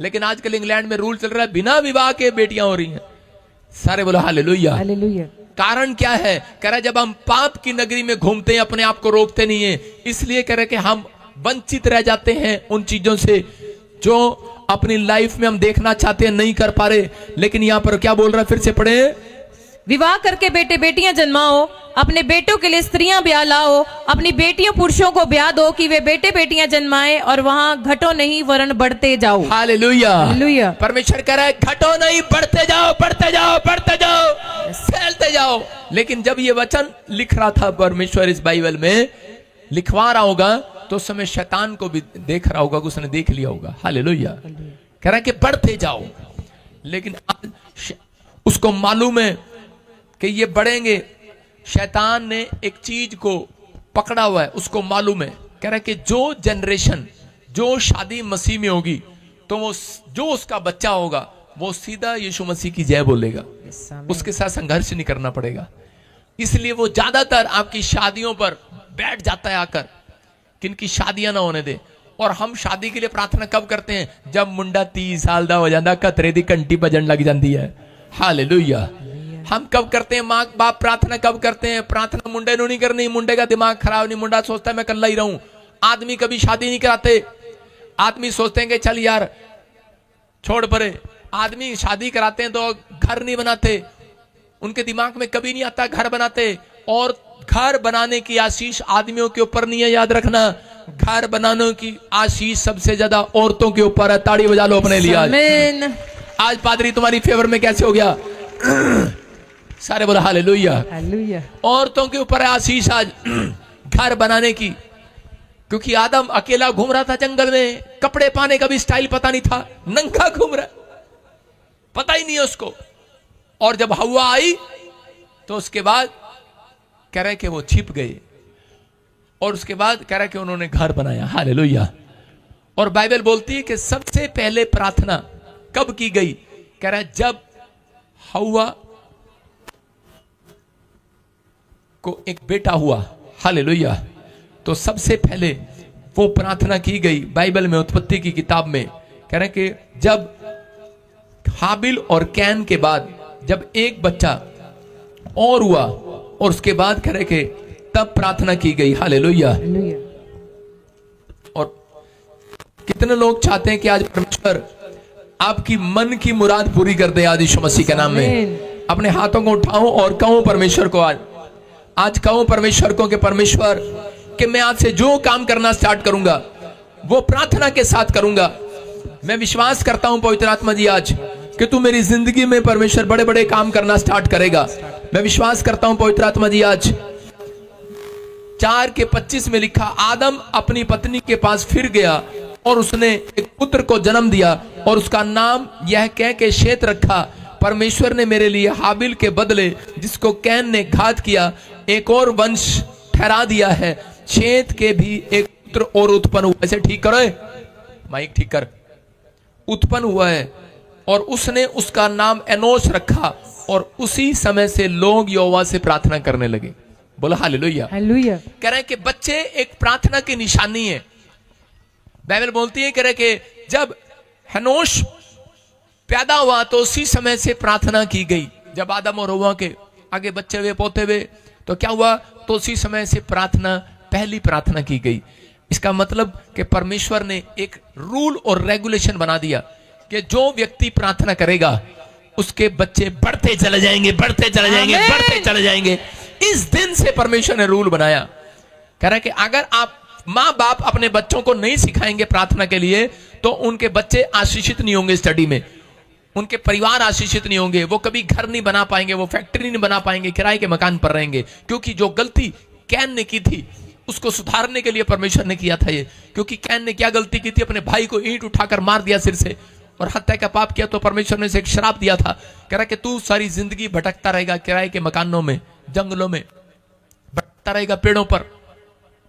लेकिन आजकल इंग्लैंड में रूल चल रहा है बिना विवाह के बेटियां हो रही हैं। सारे बोलो हालेलुया। हालेलुया। कारण क्या है? कह रहा है जब हम पाप की नगरी में घूमते हैं, अपने आप को रोकते नहीं है, इसलिए कह रहे कि हम वंचित रह जाते हैं उन चीजों से जो अपनी लाइफ में हम देखना चाहते हैं, नहीं कर पा रहे। लेकिन यहां पर क्या बोल रहा है, फिर से पढ़े, विवाह करके बेटे बेटियां जन्माओ, अपने बेटों के लिए स्त्रियां ब्याह लाओ, अपनी बेटियों पुरुषों को ब्याह दो कि वे बेटे बेटियां जन्माएं, और वहां घटो नहीं वरन बढ़ते जाओ। हालेलुया। हालेलुया। परमेश्वर कह रहा है घटो नहीं, बढ़ते जाओ, बढ़ते जाओ, बढ़ते जाओ, फैलते जाओ। लेकिन जब ये वचन लिख रहा था परमेश्वर इस बाइबल में लिखवा रहा होगा, तो उस समय शैतान को भी देख रहा होगा, उसने देख लिया होगा। हालेलुया। कह रहा है कि बढ़ते जाओ। लेकिन आज उसको मालूम है कि ये बढ़ेंगे। शैतान ने एक चीज को पकड़ा हुआ है, उसको मालूम है। कह रहा है कि जो जनरेशन, जो शादी मसीह में होगी, तो वो जो उसका बच्चा होगा वो सीधा यीशु मसीह की जय बोलेगा, उसके साथ संघर्ष नहीं करना पड़ेगा। इसलिए वो ज्यादातर आपकी शादियों पर बैठ जाता है आकर, किनकी शादियां ना होने दे। और हम शादी के लिए प्रार्थना कब करते हैं? जब मुंडा 30 साल का हो जाता, खतरे दी घंटी बजन लग जाती है। हालेलुया। हम कब करते हैं? माँ बाप प्रार्थना कब करते हैं? प्रार्थना मुंडे नो नहीं करनी, मुंडे का दिमाग खराब नहीं, मुंडा सोचता है मैं कल्ला ही रहूं। आदमी कभी शादी नहीं कराते, आदमी सोचते हैं कि चल यार छोड़ परे। आदमी शादी कराते हैं तो घर नहीं बनाते, उनके दिमाग में कभी नहीं आता घर बनाते। और घर बनाने की आशीष आदमियों के ऊपर नहीं है, याद रखना। घर बनाने की आशीष सबसे ज्यादा औरतों के ऊपर है। ताड़ी बजा लो अपने लिए। आज पादरी तुम्हारी फेवर में कैसे हो गया? सारे बोला हालेलुया। हालेलुया। औरतों के ऊपर है आशीष आज घर बनाने की, क्योंकि आदम अकेला घूम रहा था जंगल में, कपड़े पाने का भी स्टाइल पता नहीं था, नंगा घूम रहा, पता ही नहीं है उसको। और जब हवा आई तो उसके बाद कह रहे कि वो छिप गए, और उसके बाद कह रहा कि उन्होंने घर बनाया। हालेलुया। और बाइबल बोलती है कि सबसे पहले प्रार्थना कब की गई? कह रहा है जब हवा को एक बेटा हुआ। हालेलुया। तो सबसे पहले वो प्रार्थना की गई बाइबल में, उत्पत्ति की किताब में। कह रहे कि जब हाबिल और कैन के बाद जब एक बच्चा और हुआ, और उसके बाद कह रहे कि तब प्रार्थना की गई। हालेलुया। और कितने लोग चाहते हैं कि आज परमेश्वर आपकी मन की मुराद पूरी कर दे आज यीशु मसीह के नाम में। अपने हाथों को उठाओ और कहो परमेश्वर को, आज कहो परमेश्वर को कि परमेश्वर कि मैं आज से जो काम करना स्टार्ट करूंगा वो प्रार्थना के साथ करूंगा। मैं विश्वास करता हूं पवित्र आत्मा जी आज कि तू मेरी जिंदगी में परमेश्वर बड़े बड़े काम करना स्टार्ट करेगा। मैं विश्वास करता हूं पवित्र आत्मा जी आज 4:25 में लिखा, आदम अपनी पत्नी के पास फिर गया और उसने एक पुत्र को जन्म दिया और उसका नाम यह कह के शेत रखा, परमेश्वर ने मेरे लिए हाबिल के बदले जिसको कैन ने घात किया एक और वंश ठहरा दिया है। शेत के भी एक पुत्र और उत्पन्न हुआ। ऐसे ठीक करो, माइक ठीक कर। उत्पन्न हुआ है और उसने उसका नाम एनोश रखा, और उसी समय से लोग यहोवा से प्रार्थना करने लगे। बोला हालेलुया। हालेलुया। कह रहे हैं कि बच्चे एक प्रार्थना की निशानी है। बाइबल बोलती है कह रहे कि जब हनोश पैदा हुआ तो उसी समय से प्रार्थना की गई। जब आदम और हव्वा के आगे बच्चे हुए, पोते हुए, तो क्या हुआ? तो उसी समय से प्रार्थना, पहली प्रार्थना की गई। इसका मतलब कि परमेश्वर ने एक रूल और रेगुलेशन बना दिया कि जो व्यक्ति प्रार्थना करेगा उसके बच्चे बढ़ते चले जाएंगे, बढ़ते चले जाएंगे, बढ़ते चले जाएंगे। इस दिन से परमेश्वर ने रूल बनाया। कह रहा है कि अगर आप माँ बाप अपने बच्चों को नहीं सिखाएंगे प्रार्थना के लिए तो उनके बच्चे आशीषित नहीं होंगे, स्टडी में उनके परिवार आशीषित नहीं होंगे, वो कभी घर नहीं बना पाएंगे, वो फैक्ट्री नहीं बना पाएंगे, किराए के मकान पर रहेंगे। क्योंकि जो गलती कैन ने की थी उसको सुधारने के लिए परमेश्वर ने किया था ये। क्योंकि कैन ने क्या गलती की थी? अपने भाई को ईंट उठाकर मार दिया सिर से, और हत्या का पाप किया तो परमेश्वर ने उसे एक श्राप दिया था, कह रहा कि तू सारी जिंदगी भटकता रहेगा, किराए के मकानों में, जंगलों में भटकता रहेगा, पेड़ों पर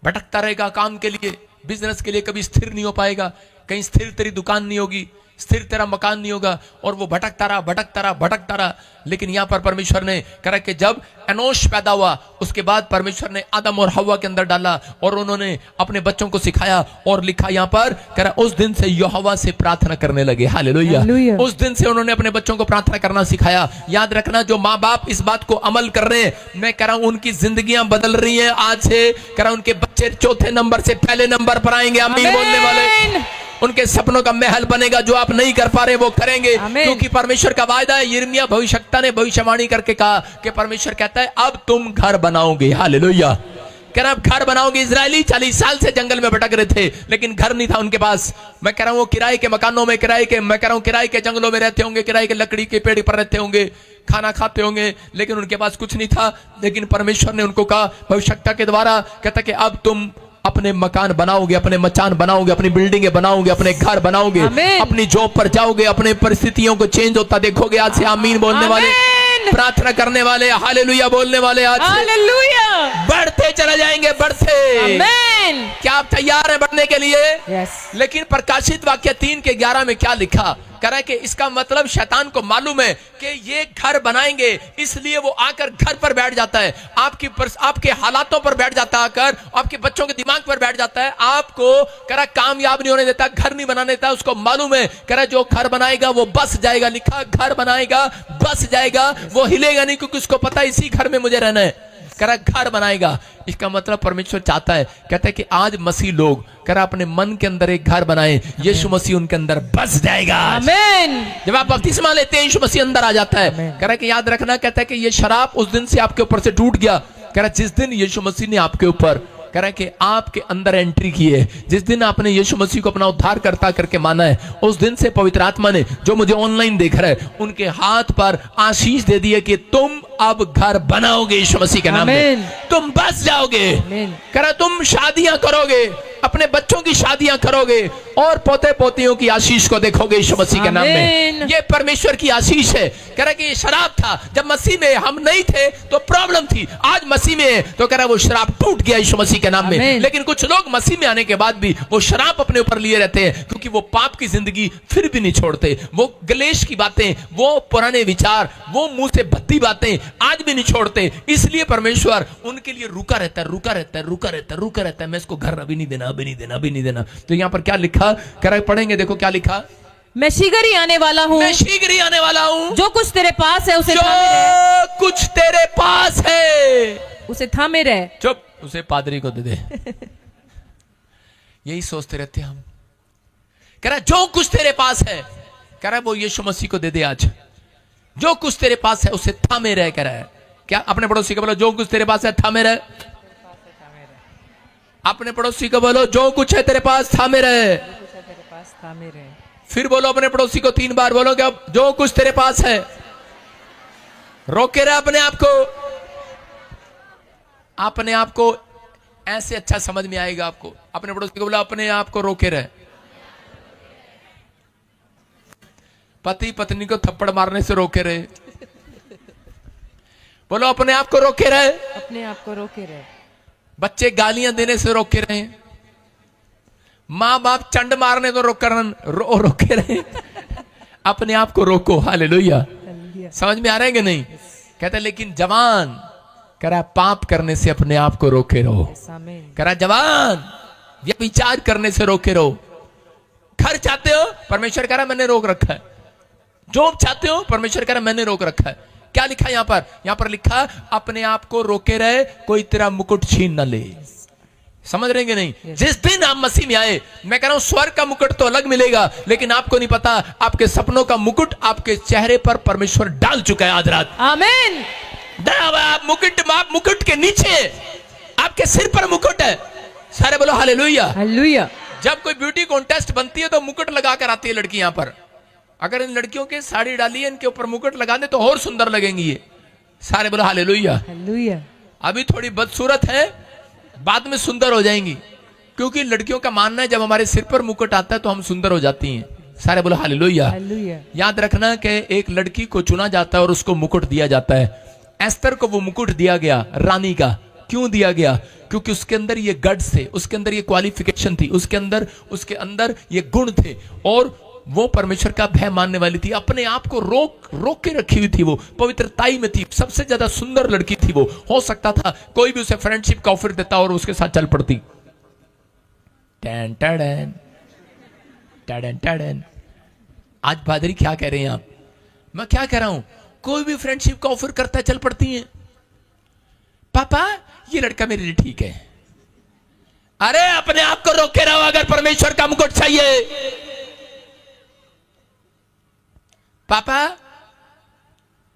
भटकता रहेगा, काम के लिए, बिजनेस के लिए कभी स्थिर नहीं हो पाएगा, कहीं स्थिर तेरी दुकान नहीं होगी, स्थिर तेरा मकान नहीं होगा, और वो भटकता रहा भटकता रहा भटकता रहा। लेकिन यहां पर परमेश्वर ने कहा कि जब एनोश पैदा हुआ उसके बाद परमेश्वर ने आदम और हव्वा के अंदर डाला और उन्होंने अपने बच्चों को सिखाया, और लिखा यहां पर कह रहा उस दिन से यहोवा से प्रार्थना करने लगे। हालेलुया। हालेलुया। उस दिन से उन्होंने अपने बच्चों को प्रार्थना करना सिखाया। याद रखना, जो माँ बाप इस बात को अमल कर रहे हैं, मैं कह रहा हूं उनकी जिंदगियां बदल रही हैं। आज से कह रहा हूं उनके बच्चे चौथे नंबर से पहले नंबर पर आएंगे। आमीन बोलने वाले, उनके सपनों का महल बनेगा, जो आप नहीं कर पा रहे वो करेंगे, क्योंकि परमेश्वर का वायदा है। यिर्मयाह भविष्यवक्ता ने भविष्यवाणी करके कहा कि परमेश्वर कहता है अब तुम घर बनाओगे। हालेलुया। कह रहा घर बनाओगे। इजरायली 40 साल से जंगल में भटक रहे थे, लेकिन घर नहीं था उनके पास। मैं कह रहा हूं वो किराए के मकानों में, मैं कह रहा हूं किराए के जंगलों में रहते होंगे, किराए के लकड़ी के पेड़ पर रहते होंगे, खाना खाते होंगे, लेकिन उनके पास कुछ नहीं था। लेकिन परमेश्वर ने उनको कहा भविष्यवक्ता के द्वारा, कहता कि अब तुम अपने मकान बनाओगे, अपने मचान बनाओगे, अपनी बिल्डिंगे बनाओगे, अपने घर बनाओगे, अपनी जॉब पर जाओगे, अपने परिस्थितियों को चेंज होता देखोगे। आज से आमीन बोलने वाले, प्रार्थना करने वाले, हालेलुया बोलने वाले आज हालेलुया बढ़ते चले जाएंगे, बढ़ते। आमीन। क्या आप तैयार हैं बढ़ने के लिए? यस। लेकिन प्रकाशित वाक्य 3 के 11 में क्या लिखा? कह रहा है कि इसका मतलब शैतान को मालूम है कि ये घर बनाएंगे, इसलिए वो आकर घर पर बैठ जाता है, आपके हालातों पर बैठ जाता है, आकर आपके बच्चों के दिमाग पर बैठ जाता है, आपको कह रहा कामयाब नहीं होने देता, घर नहीं बनाने देता। उसको मालूम है, कह रहा जो घर बनाएगा वो बस जाएगा। लिखा घर बनाएगा बस जाएगा, वो हिलेगा नहीं, क्योंकि उसको पता है इसी घर में मुझे रहना है। कह रहा घर बनाएगा। इसका मतलब परमेश्वर चाहता है, कहता है कि आज मसीह लोग कह रहा अपने मन के अंदर एक घर बनाए, यीशु मसीह उनके अंदर बस जाएगा। आमीन। जब आप बपतिस्मा लेते हैं यीशु मसीह अंदर आ जाता है। कह रहा कि याद रखना, कहता है कि ये शराब उस दिन से आपके ऊपर से टूट गया। कह रहा जिस दिन यीशु मसीह ने आपके ऊपर कह रहा है कि आपके अंदर एंट्री की है, जिस दिन आपने यीशु मसीह को अपना उद्धारकर्ता करके माना है, उस दिन से पवित्र आत्मा ने, जो मुझे ऑनलाइन देख रहा है, उनके हाथ पर आशीष दे दी है कि तुम अब घर बनाओगे यीशु मसीह के नाम में, तुम बस जाओगे। कह रहा तुम शादियां करोगे, अपने बच्चों की शादियां करोगे, और पोते पोतियों की आशीष को देखोगे यीशु मसीह के नाम में। ये परमेश्वर की आशीष है। कह रहा कि ये शराब था, जब मसीह में हम नहीं थे तो प्रॉब्लम थी, आज मसीह में है तो कह रहा वो शराब टूट गया यीशु मसीह के नाम में। लेकिन कुछ लोग मसीह में आने के बाद भी वो शराब अपने ऊपर लिए रहते हैं, क्योंकि वो पाप की जिंदगी फिर भी नहीं छोड़ते। वो गलेश की बातें, वो पुराने विचार, वो मुंह से भद्दी बातें आज भी नहीं छोड़ते। इसलिए परमेश्वर उनके लिए रुका रहता है, रुका रहता है, रुका रहता है, रुका रहता है। मैं इसको घर अभी नहीं देना, अभी नहीं देना, अभी नहीं देना। तो यहाँ पर क्या लिखा? कह रहा पढ़ेंगे, देखो क्या लिखा। मैं शीघ्र ही आने वाला हूँ, मैं शीघ्र ही आने वाला हूँ। जो कुछ तेरे पास है उसे जो कुछ तेरे पास है उसे थामे रहे। चुप, उसे पादरी को दे दे। यही सोचते रहते हम। कह रहा जो कुछ तेरे पास है, कह रहा वो यीशु मसीह को दे दे आज। जो कुछ तेरे पास है उसे थामे रहे। कह रहा है क्या? अपने पड़ोसी को बोलो जो कुछ तेरे पास है थामे रहे। अपने पड़ोसी को बोलो जो कुछ है तेरे पास थामे रहे। फिर बोलो अपने पड़ोसी को 3 बार बोलो क्या? जो कुछ तेरे पास है। रोके रहे अपने आप को। अपने आप को ऐसे अच्छा समझ में आएगा आपको। अपने पड़ोसी को बोलो अपने आप को रोके रहे। पति पत्नी को थप्पड़ मारने से रोके रहे। बोलो अपने आप को रोके रहे। अपने आप को रोके रहे। बच्चे गालियां देने से रोके रहे। माँ बाप चंड मारने तो रोके रहे। अपने आप को रोको। हालेलुया। समझ में आ रहा है कि नहीं? कहते लेकिन जवान कह रहा पाप करने से अपने आप को रोके रहो। कह रहा जवान व्यभिचार करने से रोके रहो। घर चाहते हो, परमेश्वर कह रहा मैंने रोक रखा है। जॉब चाहते हो, परमेश्वर कह रहा मैंने रोक रखा है। क्या लिखा यहां पर? यहां पर लिखा अपने आप को रोके रहे, कोई तेरा मुकुट छीन न ले। समझ रहे हैं नहीं? जिस दिन आप मसीह में आए, मैं कह रहा हूं स्वर्ग का मुकुट तो अलग मिलेगा, लेकिन आपको नहीं पता आपके सपनों का मुकुट आपके चेहरे पर परमेश्वर डाल चुका है आज रात। आमीन। आप मुकुट के नीचे, आपके सिर पर मुकुट है। सारे बोलो हालेलुया। हालेलुया। जब कोई ब्यूटी कॉन्टेस्ट बनती है तो मुकुट लगा कर आती है लड़की। यहां पर अगर इन लड़कियों के साड़ी डाली है, इनके ऊपर मुकुट लगा दे तो और सुंदर लगेंगी ये। सारे बोलो हालेलुया। हालेलुया। अभी थोड़ी बदसूरत है, बाद में सुंदर हो जाएंगी, क्योंकि लड़कियों का मानना है जब हमारे सिर पर मुकुट आता है तो हम सुंदर हो जाती हैं। सारे बोलो हालेलुया। हालेलुया। याद रखना कि एक लड़की को चुना जाता है और उसको मुकुट दिया जाता है। एस्तर को वो मुकुट दिया गया रानी का। क्यों दिया गया? क्योंकि उसके अंदर ये गट्स थे, उसके अंदर ये क्वालिफिकेशन थी, उसके अंदर ये गुण थे, और वो परमेश्वर का भय मानने वाली थी। अपने आप को रोक के रखी हुई थी, वो पवित्रताई में थी, सबसे ज्यादा सुंदर लड़की थी वो। हो सकता था कोई भी उसे फ्रेंडशिप का ऑफर देता और उसके साथ चल पड़ती। टैन टैडन टैडन टैडन। आज पादरी क्या कह रहे हैं आप? मैं क्या कह रहा हूं? कोई भी फ्रेंडशिप का ऑफर करता है चल पड़ती हैं। पापा ये लड़का मेरे लिए ठीक है। अरे अपने आप को रोके रहो अगर परमेश्वर का मुकुट चाहिए। पापा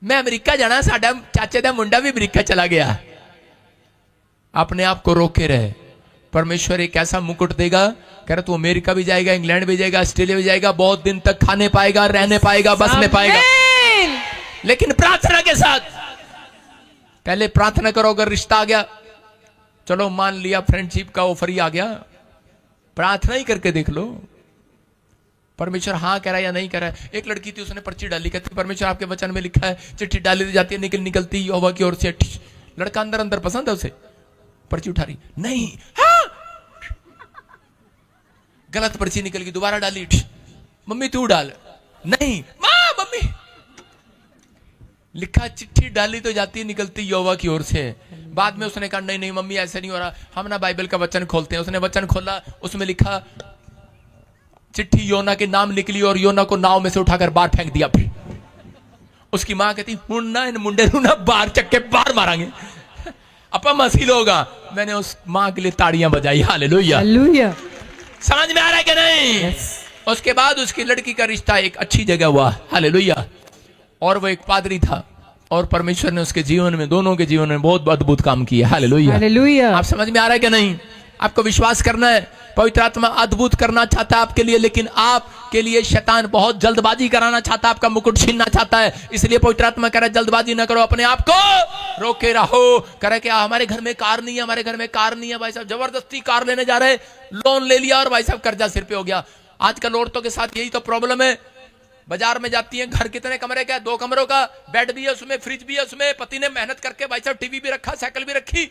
मैं अमेरिका जाना, साडा चाचे का मुंडा भी अमेरिका चला गया। अपने आप को रोके रहे। परमेश्वर एक ऐसा मुकुट देगा, कह रहा तू अमेरिका भी जाएगा, इंग्लैंड भी जाएगा, ऑस्ट्रेलिया भी जाएगा, बहुत दिन तक खाने पाएगा, रहने पाएगा, बसने पाएगा, लेकिन प्रार्थना के साथ। पहले प्रार्थना करो। अगर रिश्ता आ गया, चलो मान लिया फ्रेंडशिप का ऑफर ही आ गया, प्रार्थना ही करके देख लो परमेश्वर हाँ कह रहा है या नहीं कह रहा है। एक लड़की थी, उसने पर्ची डाली, कहती परमेश्वर आपके वचन में लिखा है चिट्ठी डाली दी जाती है, निकलती यहोवा की ओर से। लड़का अंदर पसंद है उसे, पर्ची उठा रही नहीं, हाँ गलत पर्ची निकल गई, दोबारा डाली, मम्मी तू डाल, नहीं माँ मम्मी, लिखा चिट्ठी डाली तो जाती है, निकलती यहोवा की ओर से। बाद में उसने कहा नहीं मम्मी ऐसा नहीं हो रहा, हम ना बाइबल का वचन खोलते हैं। उसने वचन खोला, उसमें लिखा चिट्ठी योना के नाम निकली और योना को नाव में से उठाकर बाहर फेंक दिया। उसकी मां कहती हुन्ना इन मुंडे ना बाहर चक्के बाहर मारेंगे, अपा मसील होगा। मैंने उस मां के लिए ताड़ियां बजाई। हालेलुया। हालेलुया। समझ में आ रहा है कि नहीं? Yes. उसके बाद उसकी लड़की का रिश्ता एक अच्छी जगह हुआ। हालेलुया। और वो एक पादरी था और परमेश्वर ने उसके जीवन में, दोनों के जीवन में बहुत अद्भुत काम किया। हालेलुया। हालेलुया। आप समझ में आ रहा है कि नहीं? आपको विश्वास करना है, पवित्र आत्मा अद्भुत करना चाहता है आपके लिए, लेकिन आपके लिए शैतान बहुत जल्दबाजी कराना चाहता है, आपका मुकुट छीनना चाहता है। इसलिए पवित्र आत्मा कह रहा है जल्दबाजी ना करो, अपने आप को रोके रहो। कह रहे क्या हमारे घर में कार नहीं है, हमारे घर में कार नहीं है, भाई साहब जबरदस्ती कार लेने जा रहे, लोन ले लिया और भाई साहब कर्जा सिर पे हो गया। आजकल औरतों के साथ यही तो प्रॉब्लम है। बाजार में जाती हैं, घर कितने कमरे का? 2 कमरों का, बेड भी है उसमें, फ्रिज भी है उसमें, पति ने मेहनत करके भाई साहब टीवी भी रखा, साइकिल भी रखी,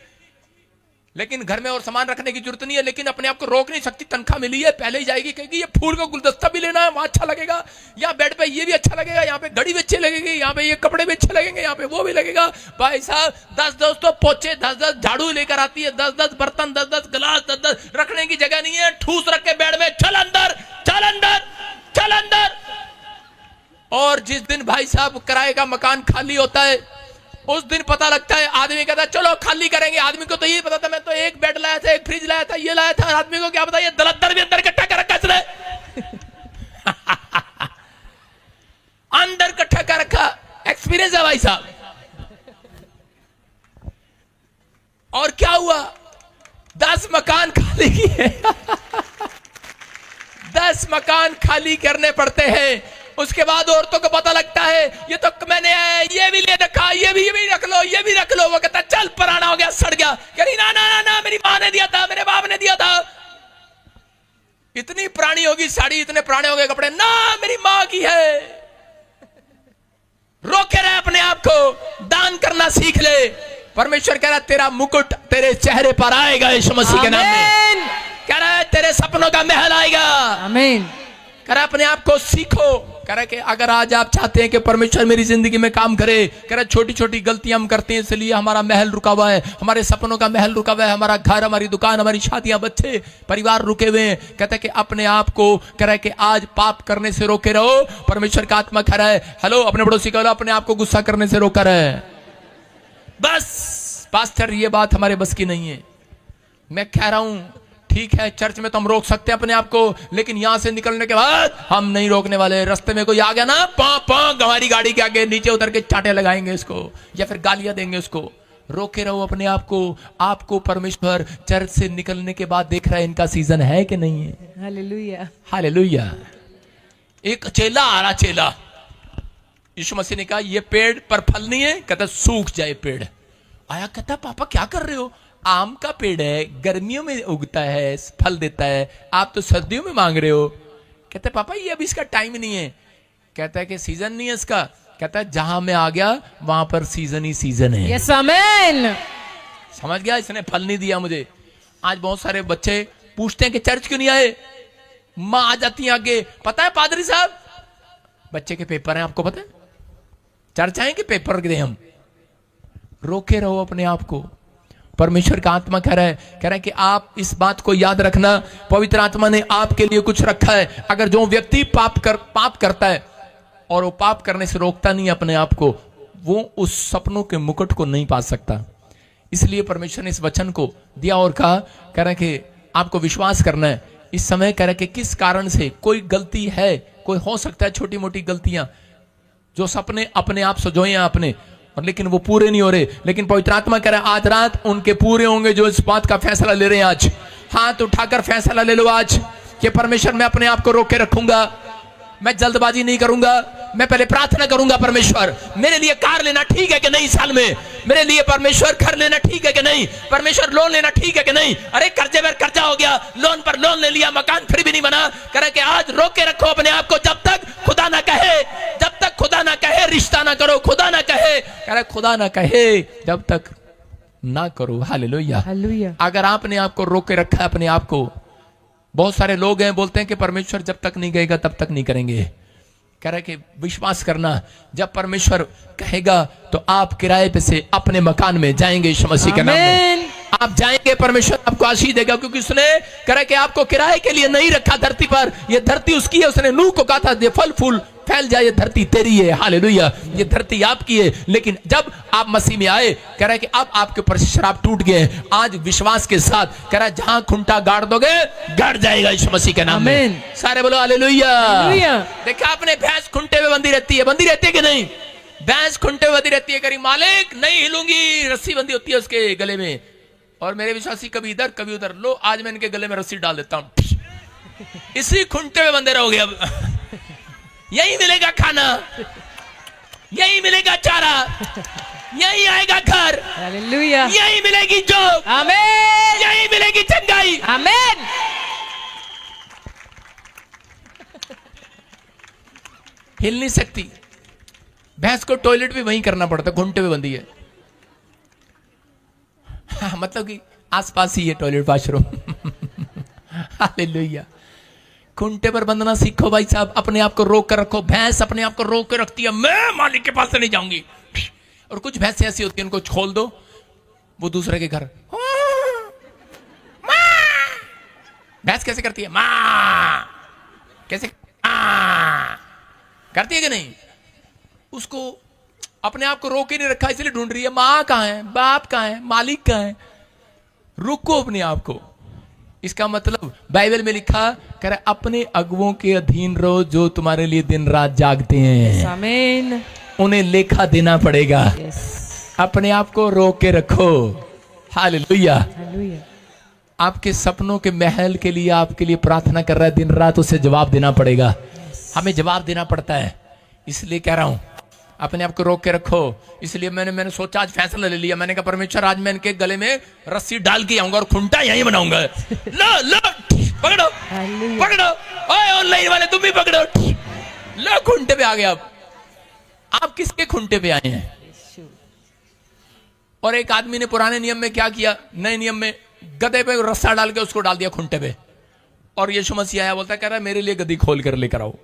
लेकिन घर में और सामान रखने की जरूरत नहीं है। लेकिन अपने आप को रोक नहीं सकती, तनख्वाह मिली है, पहले ही जाएगी, कहेगी ये फूल का गुलदस्ता भी लेना है, वहां अच्छा लगेगा, यहाँ बेड पे ये भी अच्छा लगेगा, यहाँ पे घड़ी भी अच्छी लगेगी, यहाँ पे ये कपड़े भी अच्छे लगेंगे, यहाँ पे वो भी लगेगा। भाई साहब 10 तो पोछे, 10 झाड़ू लेकर आती है, 10 बर्तन, 10 गिलास, 10 रखने की जगह नहीं है, ठूस रख के बेड में, चल अंदर चल अंदर चल अंदर। और जिस दिन भाई साहब किराए का मकान खाली होता है, उस दिन पता लगता है, आदमी कहता है चलो खाली करेंगे। आदमी को तो ये पता था मैं तो एक बेड लाया था, एक फ्रिज लाया था, ये लाया था। आदमी को क्या पता ये दलदर भी अंदर इकट्ठा कर रखा इसने अंदर इकट्ठा कर रखा। एक्सपीरियंस है भाई साहब। और क्या हुआ? 10 मकान खाली किए 10 मकान खाली करने पड़ते हैं। उसके बाद औरतों को पता लगता है ये तो मैंने ये भी ले रखा, ये भी रख लो, ये भी रख लो। वो कहता चल पुराना हो गया, सड़ गया। कह रही ना ना ना ना मेरी मां ने दिया था, मेरे बाप ने दिया था। इतनी पुरानी होगी साड़ी, इतने पुराने हो गए कपड़े, ना मेरी मां की है। रोके रहे अपने आप को, दान करना सीख ले। परमेश्वर कह रहा तेरा मुकुट तेरे चेहरे पर आएगा यीशु मसीह के नाम में। कह रहा है तेरे सपनों का महल आएगा। आमीन। कह रहा अपने आप को सीखो। कह रहा कि अगर आज आप चाहते हैं कि परमेश्वर मेरी जिंदगी में काम करे, कह रहा छोटी छोटी गलतियां हम करते हैं, इसलिए हमारा महल रुका हुआ है, हमारे सपनों का महल रुका हुआ है, हमारा घर, हमारी दुकान, हमारी शादियां, बच्चे, परिवार रुके हुए हैं। कहता है कि अपने आप को कह रहा है कि आज पाप करने से रोके रहो। परमेश्वर का आत्मा कह रहा है हेलो अपने पड़ोसी को अपने आप को गुस्सा करने से रोका रहे। बस पास्टर ये बात हमारे बस की नहीं है। मैं कह रहा हूं ठीक है चर्च में तो हम रोक सकते हैं अपने आप को, लेकिन यहां से निकलने के बाद हम नहीं रोकने वाले। रास्ते में कोई आ गया ना, हमारी गाड़ी के आगे नीचे उतर के चाटे लगाएंगे इसको, या फिर गालियां देंगे उसको। रोके रहो अपने आप को। आपको परमेश्वर चर्च से निकलने के बाद देख रहा है इनका सीजन है कि नहीं है। हालेलुया। हालेलुया। एक चेला आ रहा, चेला यीशु मसीह ने कहा ये पेड़ पर फल नहीं है, कहता सूख जाए पेड़। आया कहता पापा क्या कर रहे हो? आम का पेड़ है, गर्मियों में उगता है, फल देता है, आप तो सर्दियों में मांग रहे हो। कहते पापा ये अभी इसका टाइम नहीं है। कहता है कि सीजन नहीं है इसका। कहता है जहां मैं आ गया वहां पर सीजन ही सीजन है। Yes amen. समझ गया, इसने फल नहीं दिया मुझे। आज बहुत सारे बच्चे पूछते हैं कि चर्च क्यों नहीं आए, मां आ जाती है आगे। पता है पादरी साहब, बच्चे के पेपर हैं, आपको पता है, चर्च आएंगे पेपर दे हम। रोके रहो अपने आप को। परमेश्वर का आत्मा कह रहा है कि आप इस बात को याद रखना, पवित्र आत्मा ने आपके लिए कुछ रखा है। अगर जो व्यक्ति पाप करता है और वो पाप करने से रोकता नहीं अपने आप को, वो उस सपनों के मुकुट को नहीं पा सकता। इसलिए परमेश्वर ने इस वचन को दिया और कह रहा है कि आपको विश्वास करना है। इस समय कह रहा है कि किस कारण से कोई गलती है, कोई हो सकता है छोटी मोटी गलतियां, जो सपने अपने आप सजोए हैं आपने, और लेकिन वो पूरे नहीं हो रहे। लेकिन पवित्र आत्मा कह रहा है आज रात उनके पूरे होंगे जो इस बात का फैसला ले रहे हैं। आज हाथ उठाकर फैसला ले लो आज कि परमेश्वर मैं अपने आप को रोक के रखूंगा, मैं जल्दबाजी नहीं करूंगा, मैं पहले प्रार्थना करूंगा परमेश्वर मेरे लिए कार लेना ठीक है कि नहीं, साल में मेरे लिए परमेश्वर घर लेना ठीक है कि नहीं, परमेश्वर लोन लेना ठीक है कि नहीं। अरे कर्जे पर कर्जा हो गया, लोन पर लोन ले लिया, मकान फिर भी नहीं बना। करे कि आज रोक के रखो अपने आप को, जब तक खुदा ना कहे, जब तक खुदा ना कहे रिश्ता ना करो, खुदा ना कहे, करे खुदा ना कहे जब तक ना करो। Hallelujah hallelujah. अगर आपने आपको रोक के रखा है अपने आप को, बहुत सारे लोग हैं बोलते हैं कि परमेश्वर जब तक नहीं कहेगा तब तक नहीं करेंगे। कह रहे कि विश्वास करना, जब परमेश्वर कहेगा तो आप किराए पे से अपने मकान में जाएंगे यीशु मसीह के नाम में। आप जाएंगे, परमेश्वर आपको आशीष देगा, क्योंकि उसने कह रहा कि आपको किराए के लिए नहीं रखा धरती पर, ये धरती उसकी है। उसने नूह को कहा था ये फल फूल फैल जाए, ये धरती तेरी है। हालेलुया, ये धरती आपकी है। लेकिन जब आप मसीह में आए, कह रहा है कि अब आपके ऊपर शराब टूट गए। आज विश्वास के साथ कह रहा है जहां खुंटा गाड़ दोगे गाड़ जाएगा यीशु मसीह के नाम में। सारे बोलो हालेलुया। देखा आपने, भैंस खुंटे में बंधी रहती है कि नहीं? भैंस खुंटे में बंधी रहती है, करी मालिक नहीं हिलूंगी, रस्सी बंधी होती है उसके गले में। और मेरे विश्वासी कभी इधर कभी उधर, लो आज मैं इनके गले में रस्सी डाल देता हूं, इसी खुंटे में बंधे रहोगे। अब यही मिलेगा खाना, यही मिलेगा चारा, यही आएगा घर, हालेलुया, यही मिलेगी जॉब, आमेन, यही मिलेगी चंगाई, आमेन। हिल नहीं सकती। भैंस को टॉयलेट भी वहीं करना पड़ता, घुंटे में बंधी है। मतलब कि आसपास ही है टॉयलेट बाथरूम। हालेलुया। खुंटे पर बंधना सीखो भाई साहब, अपने आप को रोक कर रखो। भैंस अपने आप को रोक कर रखती है, मैं मालिक के पास से नहीं जाऊंगी। और कुछ भैंसें ऐसी होती है, उनको खोल दो, वो दूसरे के घर। भैंस कैसे करती है? मां कैसे करती है कि नहीं? उसको अपने आप को रोक ही नहीं रखा, इसलिए ढूंढ रही है मां कहां है, बाप कहां है, मालिक कहां है। रुको अपने आप को। इसका मतलब बाइबल में लिखा कर अपने अगुओं के अधीन रहो जो तुम्हारे लिए दिन रात जागते हैं, आमीन। उन्हें लेखा देना पड़ेगा। यस, अपने आप को रोक के रखो। हालेलुया। हालेलुया। आपके सपनों के महल के लिए आपके लिए प्रार्थना कर रहा है दिन रात, उसे जवाब देना पड़ेगा। हमें जवाब देना पड़ता है, इसलिए कह रहा हूं अपने आप को रोक के रखो। इसलिए मैंने सोचा, आज फैसला ले लिया। मैंने कहा परमेश्वर आज मैं इनके गले में रस्सी डाल के आऊंगा और खुंटा यहीं बनाऊंगा। लो लो पकड़ो पकड़ो, ओए ऑनलाइन वाले तुम भी पकड़ो। लो खुंटे पे आ गए। अब आप किसके खुंटे पे आए हैं? और एक आदमी ने पुराने नियम में क्या किया, नए नियम में गधे पे रस्सा डाल के उसको डाल दिया खुंटे पे। और यीशु मसीह आया, बोलता कह रहा मेरे लिए गद्दी खोल कर लेकर आओ।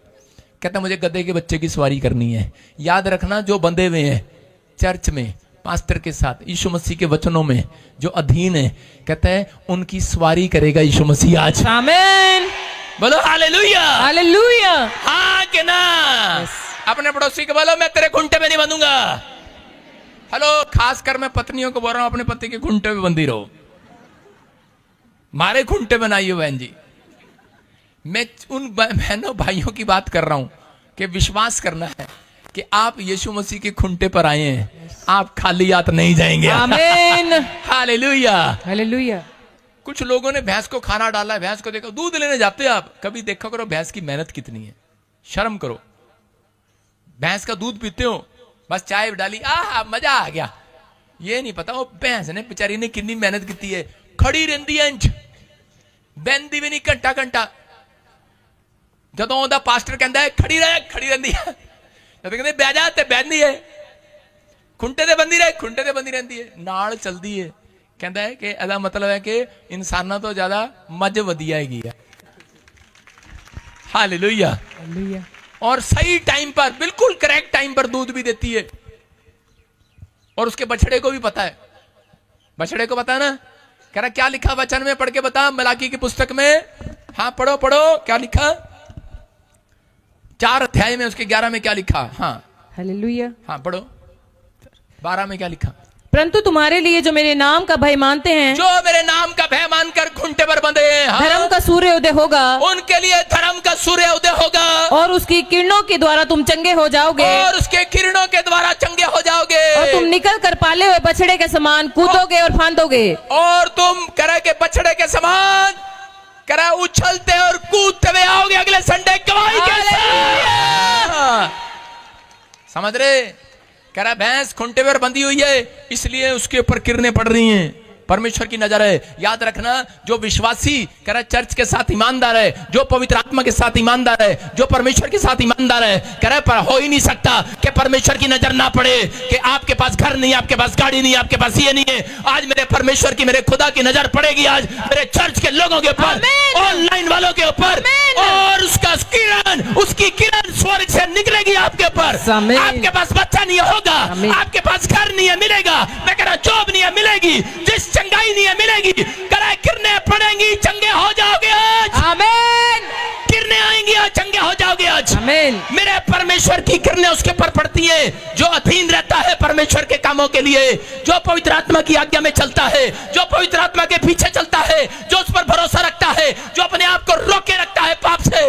कहता मुझे गधे के बच्चे की सवारी करनी है। याद रखना, जो बंधे हुए हैं चर्च में पास्टर के साथ यीशु मसीह के वचनों में, जो अधीन है, कहता है उनकी सवारी करेगा यीशु मसीह आज। आमीन। बोलो हालेलुया। हालेलुया। हाँ के ना? अपने पड़ोसी को बोलो मैं तेरे खुंटे पे नहीं बंधूंगा। हेलो, खासकर मैं पत्नियों को बोल रहा हूं, अपने पति के खुंटे पे बंधी रहो। मारे खुंटे बनाइए बहन जी। मैं उन बहनों भाइयों की बात कर रहा हूं कि विश्वास करना है कि आप यीशु मसीह के खुंटे पर आए हैं, आप खाली हाथ नहीं जाएंगे। आमीन। हालेलुया। हालेलुया। कुछ लोगों ने भैंस को खाना डाला है, भैंस को देखो, दूध लेने जाते हैं आप, कभी देखा करो भैंस की मेहनत कितनी है। शर्म करो। भैंस का दूध पीते हो, बस चाय डाली, आहा मजा आ गया। ये नहीं पता वो भैंस ने बेचारी ने कितनी मेहनत की है। खड़ी रहती है, बहती भी नहीं घंटा घंटा। ਜਦੋਂ ਉਹਦਾ ਪਾਸਟਰ ਕਹਿੰਦਾ ਹੈ ਖੜੀ ਰਹਿ, ਖੜੀ ਰਹਿੰਦੀ ਹੈ। ਜਦੋਂ ਕਹਿੰਦੇ ਬਹਿ ਜਾ ਤੇ ਬਹਿੰਦੀ ਹੈ। ਖੁੰਟੇ ਤੇ ਬੰਦੀ ਰਹੇ, ਖੁੰਟੇ ਤੇ ਬੰਦੀ ਰਹਿੰਦੀ ਹੈ, ਨਾਲ ਚਲਦੀ ਹੈ। ਕਹਿੰਦਾ ਹੈ ਕਿ ਇਹਦਾ ਮਤਲਬ ਹੈ ਕਿ ਇਨਸਾਨਾਂ ਤੋਂ ਜ਼ਿਆਦਾ ਮੱਝ ਵਧੀਆ ਹੈਗੀ ਹੈ। हालेलुया। और सही टाइम पर, बिल्कुल करेक्ट टाइम पर दूध भी देती है। और उसके बछड़े को भी पता है, बछड़े को पता है ना। कह रहा क्या लिखा वचन में, पढ़ के बता मलाकी की पुस्तक में। हाँ पढ़ो पढ़ो, क्या लिखा 4 अध्याय में, उसके 11 में क्या लिखा। हाँ हालेलुया। हाँ पढ़ो 12 में क्या लिखा। परंतु तुम्हारे लिए जो मेरे नाम का भय मानते हैं, जो मेरे नाम का भय मानकर घुंटे पर बंधे हैं, हाँ, धर्म का सूर्य उदय होगा, उनके लिए धर्म का सूर्य उदय होगा। और उसकी किरणों के द्वारा तुम चंगे हो जाओगे, और उसके किरणों के द्वारा चंगे हो जाओगे। और तुम निकल कर पाले हुए बछड़े के समान कूदोगे और फांदोगे। और तुम करे के बछड़े के समान करे उछलते और कूदते हुए आओगे अगले संडे गवाही के साथ। समझ रहे। कह रहा भैंस खुंटे पर बंधी हुई है, इसलिए उसके ऊपर किरणें पड़ रही हैं। परमेश्वर की नजर है। याद रखना, जो विश्वासी कह रहा चर्च के साथ ईमानदार है, जो पवित्र आत्मा के साथ ईमानदार है, जो परमेश्वर के साथ ईमानदार है, कह रहा पर हो ही नहीं सकता कि परमेश्वर की नजर ना पड़े, कि आपके पास घर नहीं, आपके पास गाड़ी नहीं, आपके पास ये नहीं है। आज मेरे परमेश्वर की, मेरे खुदा की नजर पड़ेगी आज मेरे चर्च के लोगों के ऊपर, ऑनलाइन वालों के ऊपर, और उसका किरण, उसकी किरण स्वर्ग से निकलेगी आपके ऊपर। आपके पास बच्चा नहीं होगा, आपके पास घर नहीं है, मिलेगा। मैं कह रहा जॉब नहीं है, मिलेगी। जिस चंगाई नहीं है, मिलेगी। कराए किरणें पड़ेंगी, चंगे हो जाओगे आज। आमीन। किरणें आएंगी और चंगे हो जाओगे आज। आमीन। मेरे परमेश्वर की किरणें उसके ऊपर पड़ती हैं, जो अधीन रहता है परमेश्वर के कामों के लिए, जो पवित्र आत्मा की आज्ञा में चलता है, जो पवित्र आत्मा के पीछे चलता है, जो उस पर भरोसा रखता है, जो अपने आप को रोक के रखता है पाप से।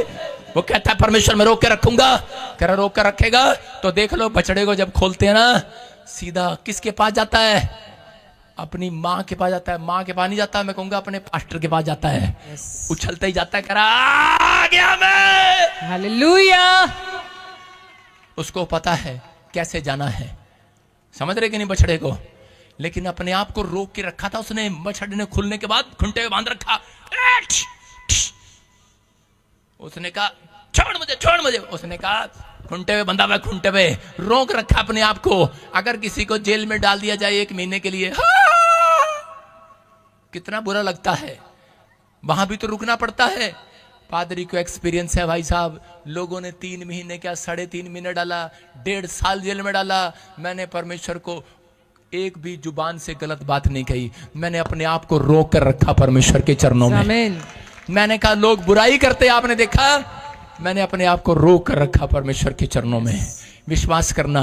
वो कहता है परमेश्वर मैं रोक के रखूंगा। कह रहा रोक कर रखेगा तो देख लो, बछड़े को जब खोलते हैं ना, सीधा किसके पास जाता है, अपनी माँ के पास जाता है। माँ के पास नहीं जाता, मैं कहूंगा अपने पास्टर के पास जाता है। उछलते ही जाता है, कह रहा आ गया मैं। हालेलुया। उसको पता है कैसे जाना है। समझ रहे कि नहीं बछड़े को। लेकिन अपने आप को रोक के रखा था उसने। बछड़े ने खुलने के बाद खुंटे में बांध रखा। उसने कहा छोड़ मुझे, छोड़ मुझे। उसने कहा खुंटे में बंधा हुआ, खुंटे पे रोक रखा अपने आप को। अगर किसी को जेल में डाल दिया जाए 1 महीने के लिए, कितना बुरा लगता है। वहां भी तो रुकना पड़ता है। पादरी को एक्सपीरियंस है भाई साहब, लोगों ने 3 महीने क्या 3.5 महीने डाला, 1.5 साल जेल में डाला। मैंने परमेश्वर को एक भी जुबान से गलत बात नहीं कही। मैंने अपने आप को रोक कर रखा परमेश्वर के चरणों में। आमीन। मैंने कहा लोग बुराई करते, आपने देखा, मैंने अपने आप को रोक कर रखा परमेश्वर के चरणों में। विश्वास करना।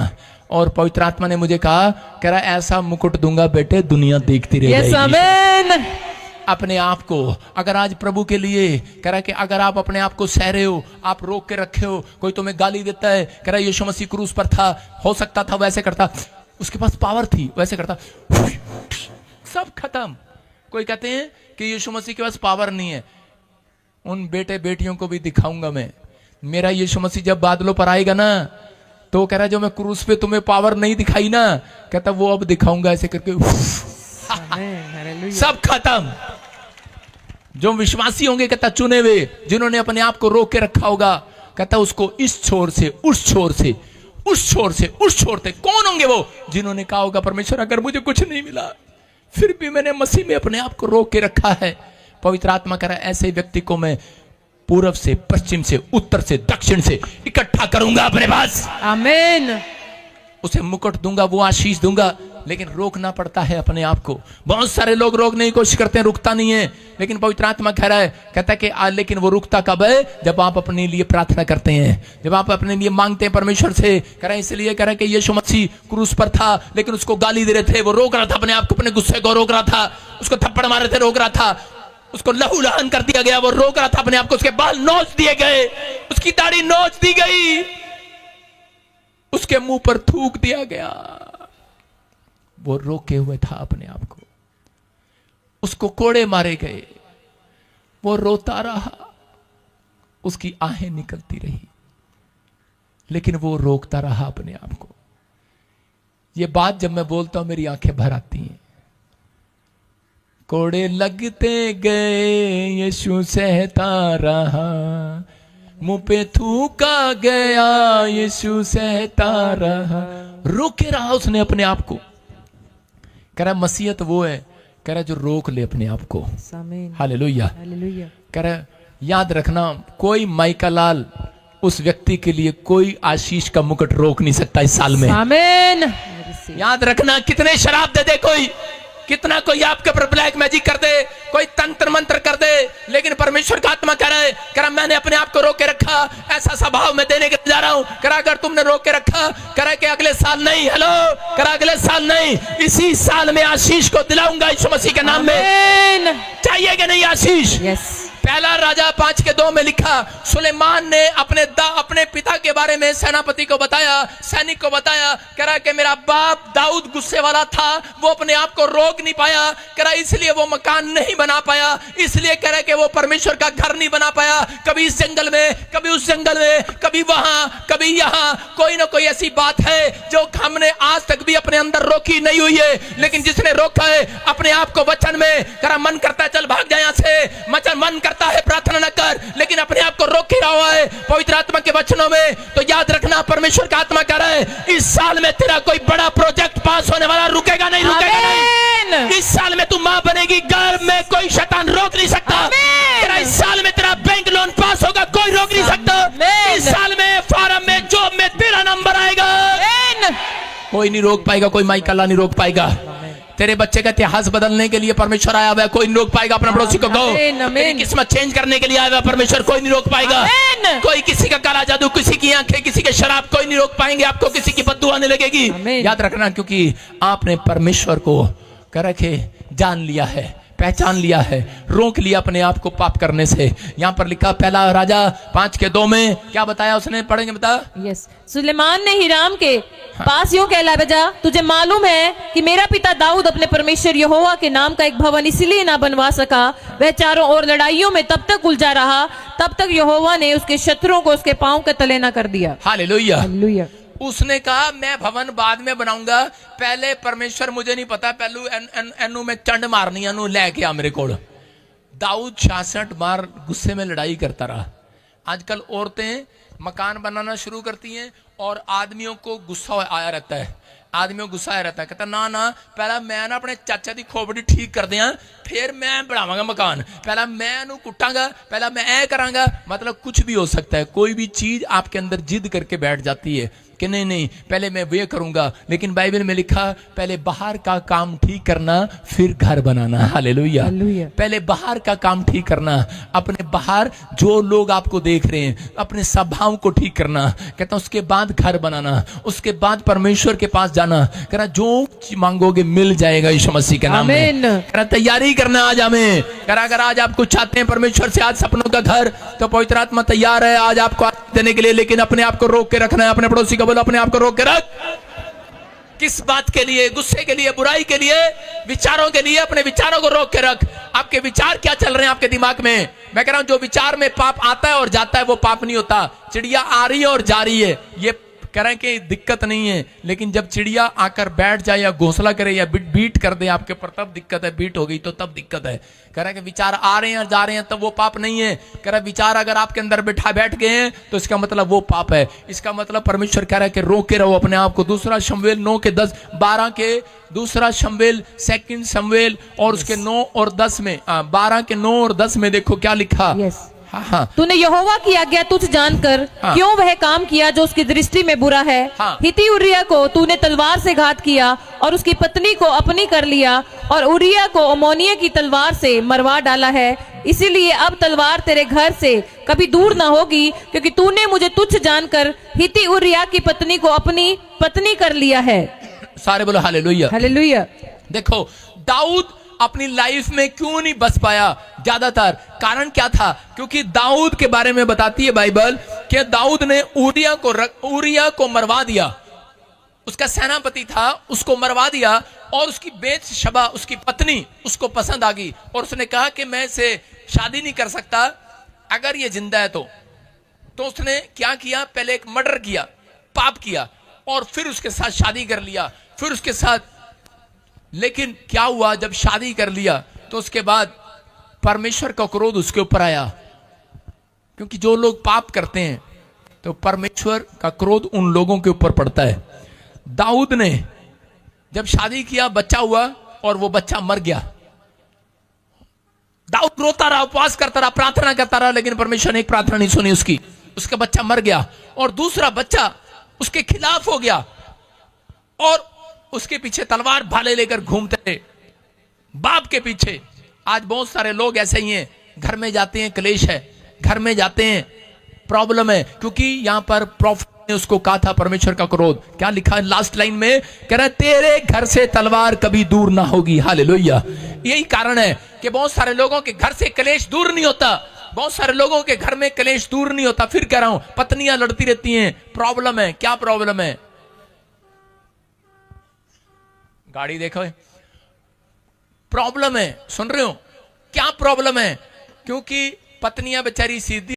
और पवित्र आत्मा ने मुझे कहा, कह रहा ऐसा मुकुट दूंगा बेटे, दुनिया देखती रह जाएगी। आमीन। अपने आप को अगर आज प्रभु के लिए, कह रहा कि अगर आप अपने आप को सह रहे हो, आप रोक के रखे हो, कोई तुम्हें गाली देता है, कह रहा यीशु मसीह क्रूस पर था, हो सकता था वैसे करता, उसके पास पावर थी, वैसे करता, सब खत्म। कोई कहते हैं कि यीशु मसीह के पास पावर नहीं है। उन बेटे बेटियों को भी दिखाऊंगा मैं। मेरा यीशु मसीह जब बादलों पर आएगा ना, तो कह रहा जो मैं क्रूस पे तुम्हें पावर नहीं दिखाई ना, कहता वो अब दिखाऊंगा ऐसे करके। सब खत्म। जो विश्वासी होंगे, कहता चुने हुए, जिन्होंने अपने आप को रोक के रखा होगा, कहता उसको इस छोर से उस छोर से, उस छोर से उस छोर से। कौन होंगे वो? जिन्होंने कहा होगा परमेश्वर अगर मुझे कुछ नहीं मिला, फिर भी मैंने मसीह में अपने आप को रोक के रखा है। पवित्र आत्मा कह रहा है ऐसे व्यक्ति को मैं पूर्व से, पश्चिम से, उत्तर से, दक्षिण से इकट्ठा करूंगा अपने पास। आमीन। उसे मुकुट दूंगा, वो आशीष दूंगा। लेकिन रोकना पड़ता है अपने आप को। बहुत सारे लोग रोकने की कोशिश करते हैं, रुकता नहीं है। लेकिन पवित्र आत्मा कह रहा है, कहता है कि लेकिन वो रुकता कब है? जब आप अपने लिए प्रार्थना करते हैं, जब आप अपने लिए मांगते हैं परमेश्वर से। कह रहा है इसलिए कह रहा है कि यीशु मसीह क्रूस पर था, लेकिन उसको गाली दे रहे थे, वो रोक रहा था अपने आप को, अपने गुस्से को रोक रहा था, उसको थप्पड़ मार रहे थे, रोक रहा था, उसको लहू लहान कर दिया गया, वो रोक रहा था अपने आप को, उसके बाल नोच दिए गए, उसकी दाढ़ी नोच दी गई, उसके मुंह पर थूक दिया गया। वो रोके हुए था अपने आप को, उसको कोड़े मारे गए, वो रोता रहा, उसकी आहें निकलती रही, लेकिन वो रोकता रहा अपने आप को। ये बात जब मैं बोलता हूं मेरी आंखें भर आती हैं। कोड़े लगते गए, यीशु सहता रहा, मुंह पे थूका गया, यीशु सहता रहा। रोके रहा उसने अपने आप को। कह रहा मसीहत वो है, कह रहा जो रोक ले अपने आप को। आमीन। हालेलुया। हालेलुया। कह रहा याद रखना, कोई माइका लाल उस व्यक्ति के लिए कोई आशीष का मुकुट रोक नहीं सकता इस साल में। आमीन। याद रखना, कितने शराब दे दे कोई, कितना कोई आपके ऊपर ब्लैक मैजिक कर दे, कोई तंत्र मंत्र कर दे, लेकिन परमेश्वर का आत्मा कह रहा है मैंने अपने आप को रोक के रखा, ऐसा स्वभाव मैं देने के जा रहा हूं। करा अगर तुमने रोक के रखा, करा कि अगले साल नहीं, हेलो, करा अगले साल नहीं, इसी साल में आशीष को दिलाऊंगा यीशु मसीह के नाम में। चाहिए कि नहीं आशीष? यस। पहला राजा 5:2 में लिखा, सुलेमान ने अपने पिता के बारे में सेनापति को बताया, सैनिक को बताया, कह रहा कि मेरा बाप दाऊद गुस्से वाला था, वो अपने आप को रोक नहीं पाया, कह रहा इसलिए वो मकान नहीं बना पाया, इसलिए कह रहा कि वो परमेश्वर का घर नहीं बना पाया। कभी इस जंगल में, कभी उस जंगल में, कभी वहां, कभी यहां, कोई ना कोई ऐसी बात है जो हमने आज तक भी अपने अंदर रोकी नहीं हुई है, लेकिन जिसने रोका है अपने आप को वचन में, कह रहा मन करता है चल भाग जाए यहां से, मन करता है प्रार्थना न कर, लेकिन अपने आप को रोक ही रहा हुआ है पवित्र आत्मा के वचनों में। तो याद रखना, परमेश्वर का आत्मा कह रहा है इस साल में तेरा कोई बड़ा प्रोजेक्ट पास होने वाला, रुकेगा नहीं, रुकेगा नहीं। इस साल में तू मां बनेगी, घर में कोई शैतान रोक नहीं सकता। तेरा इस साल में तेरा बैंक लोन पास होगा, कोई रोक नहीं सकता। इस साल में फार्म में, जॉब में तेरा नंबर आएगा, कोई नहीं रोक पाएगा, कोई माइका ला नहीं रोक पाएगा। तेरे बच्चे का इतिहास बदलने के लिए परमेश्वर आया हुआ है, कोई नहीं रोक पाएगा। अपने पड़ोसी को कहो, तेरी किस्मत चेंज करने के लिए आया हुआ परमेश्वर, कोई नहीं रोक पाएगा। कोई किसी का काला जादू, किसी की आंखें, किसी के शराब, कोई नहीं रोक पाएंगे आपको, किसी की बद्दुआ आने लगेगी। याद रखना, क्योंकि आपने परमेश्वर को कर रखे जान लिया है, पहचान लिया है, रोक लिया अपने आप को पाप करने से। यहाँ पर लिखा पहला राजा 5:2 में क्या बताया उसने, पढ़ेंगे बता। यस। सुलेमान ने हिराम के पास यूं कहला भेजा, तुझे मालूम है कि मेरा पिता दाऊद अपने परमेश्वर यहोवा के नाम का एक भवन इसलिए ना बनवा सका, वह चारों ओर लड़ाइयों में तब तक उलझा रहा, तब तक यहोवा ने उसके शत्रुओं को उसके पांव के तले ना कर दिया। हालेलुया। हालेलुया। उसने कहा मैं भवन बाद में बनाऊंगा, पहले परमेश्वर मुझे नहीं पता, पहलू एनू में चंड मारनी, एनू लेके आ मेरे को। दाऊद 66 बार गुस्से में लड़ाई करता रहा। आजकल औरतें मकान बनाना शुरू करती हैं और आदमियों को गुस्सा आया रहता है, आदमियों को गुस्सा आया रहता है, कहता ना पहला मैं ना अपने चाचा की खोपड़ी ठीक कर दिया, फिर मैं बनावांगा मकान, पहला मैं इनू कुटांगा, पहला मैं ऐ करांगा। मतलब कुछ भी हो सकता है, कोई भी चीज आपके अंदर जिद करके बैठ जाती है कि नहीं पहले मैं वे करूंगा, लेकिन बाइबल में लिखा पहले बाहर का काम ठीक करना फिर घर बनाना। हालेलुया। पहले बाहर का काम ठीक करना, अपने बाहर जो लोग आपको देख रहे हैं अपने स्वभाव को ठीक करना, कहता उसके बाद घर बनाना, उसके बाद परमेश्वर के पास जाना। कहना जो मांगोगे मिल जाएगा यीशु मसीह के नाम में। कहना तैयारी करना आज हमें। कहना अगर आज आप कुछ चाहते हैं परमेश्वर से, आज सपनों का घर, तो पवित्र आत्मा तैयार है आज आपको देने के लिए, लेकिन अपने आप को रोक के रखना है। अपने पड़ोसी को बोलो अपने आप को रोक के रख। किस बात के लिए? गुस्से के लिए, बुराई के लिए, विचारों के लिए। अपने विचारों को रोक के रख। आपके विचार क्या चल रहे हैं आपके दिमाग में? मैं कह रहा हूं जो विचार में पाप आता है और जाता है वो पाप नहीं होता। चिड़िया आ रही है और जा रही है, ये कह रहे हैं कि दिक्कत नहीं है, लेकिन जब चिड़िया आकर बैठ जाए या घोंसला करे या बीट कर दे आपके ऊपर तब दिक्कत है। बीट हो गई तो तब दिक्कत है। कह रहे हैं कि विचार आ रहे हैं और जा रहे हैं तब वो पाप नहीं है। कह रहा है विचार अगर आपके अंदर बैठ गए हैं तो इसका मतलब वो पाप है। इसका मतलब परमेश्वर कह रहा है कि रोके रहो अपने आप को। दूसरा शमूएल 9:10-12 के, दूसरा शमूएल, सेकंड शमूएल और उसके 9 और 10 में, 12 के 9 और 10 में देखो क्या लिखा। हाँ। तूने यहोवा की आज्ञा तुझ जानकर क्यों वह काम किया जो उसकी दृष्टि में बुरा है। हिती उरिया को तूने तलवार से घात किया और उसकी पत्नी को अपनी कर लिया, और उरिया को अमोनिया की तलवार से मरवा डाला है। इसीलिए अब तलवार तेरे घर से कभी दूर ना होगी, क्योंकि तूने मुझे तुच्छ जानकर हिती उरिया की पत्नी को अपनी पत्नी कर लिया है। सारे बोलो हालेलुया। हालेलुया। देखो दाऊद अपनी लाइफ में क्यों नहीं बच पाया ज्यादातर, कारण क्या था? क्योंकि दाऊद के बारे में बताती है बाइबल कि दाऊद ने उरिया को मरवा दिया। उसका सेनापति था, उसको मरवा दिया, और उसकी बेतशबा उसकी पत्नी उसको पसंद आ गई और उसने कहा कि मैं इसे शादी नहीं कर सकता अगर ये जिंदा है तो उसने क्या किया? पहले एक मर्डर किया, पाप किया, और फिर उसके साथ शादी कर लिया। फिर उसके साथ, लेकिन क्या हुआ जब शादी कर लिया तो उसके बाद परमेश्वर का क्रोध उसके ऊपर आया, क्योंकि जो लोग पाप करते हैं तो परमेश्वर का क्रोध उन लोगों के ऊपर पड़ता है। दाऊद ने जब शादी किया, बच्चा हुआ और वो बच्चा मर गया। दाऊद रोता रहा, उपवास करता रहा, प्रार्थना करता रहा, लेकिन परमेश्वर ने एक प्रार्थना नहीं सुनी उसकी। उसका बच्चा मर गया और दूसरा बच्चा उसके खिलाफ हो गया और उसके पीछे तलवार भाले लेकर घूमते थे, बाप के पीछे। आज बहुत सारे लोग ऐसे ही हैं, घर में जाते हैं क्लेश है, घर में जाते हैं प्रॉब्लम है, क्योंकि यहां पर प्रॉफिट ने उसको कहा था परमेश्वर का क्रोध। क्या लिखा है लास्ट लाइन में? कह रहा है तेरे घर से तलवार कभी दूर ना होगी। हालेलुया। यही कारण है कि बहुत सारे लोगों के घर से क्लेश दूर नहीं होता, बहुत सारे लोगों के घर में क्लेश दूर नहीं होता। फिर कह रहा हूं, पत्नियां लड़ती रहती हैं, प्रॉब्लम है। क्या प्रॉब्लम है? गाड़ी देखो, प्रॉब्लम है। सुन रहे हो क्या प्रॉब्लम है? क्योंकि पत्नियां बेचारी सीधी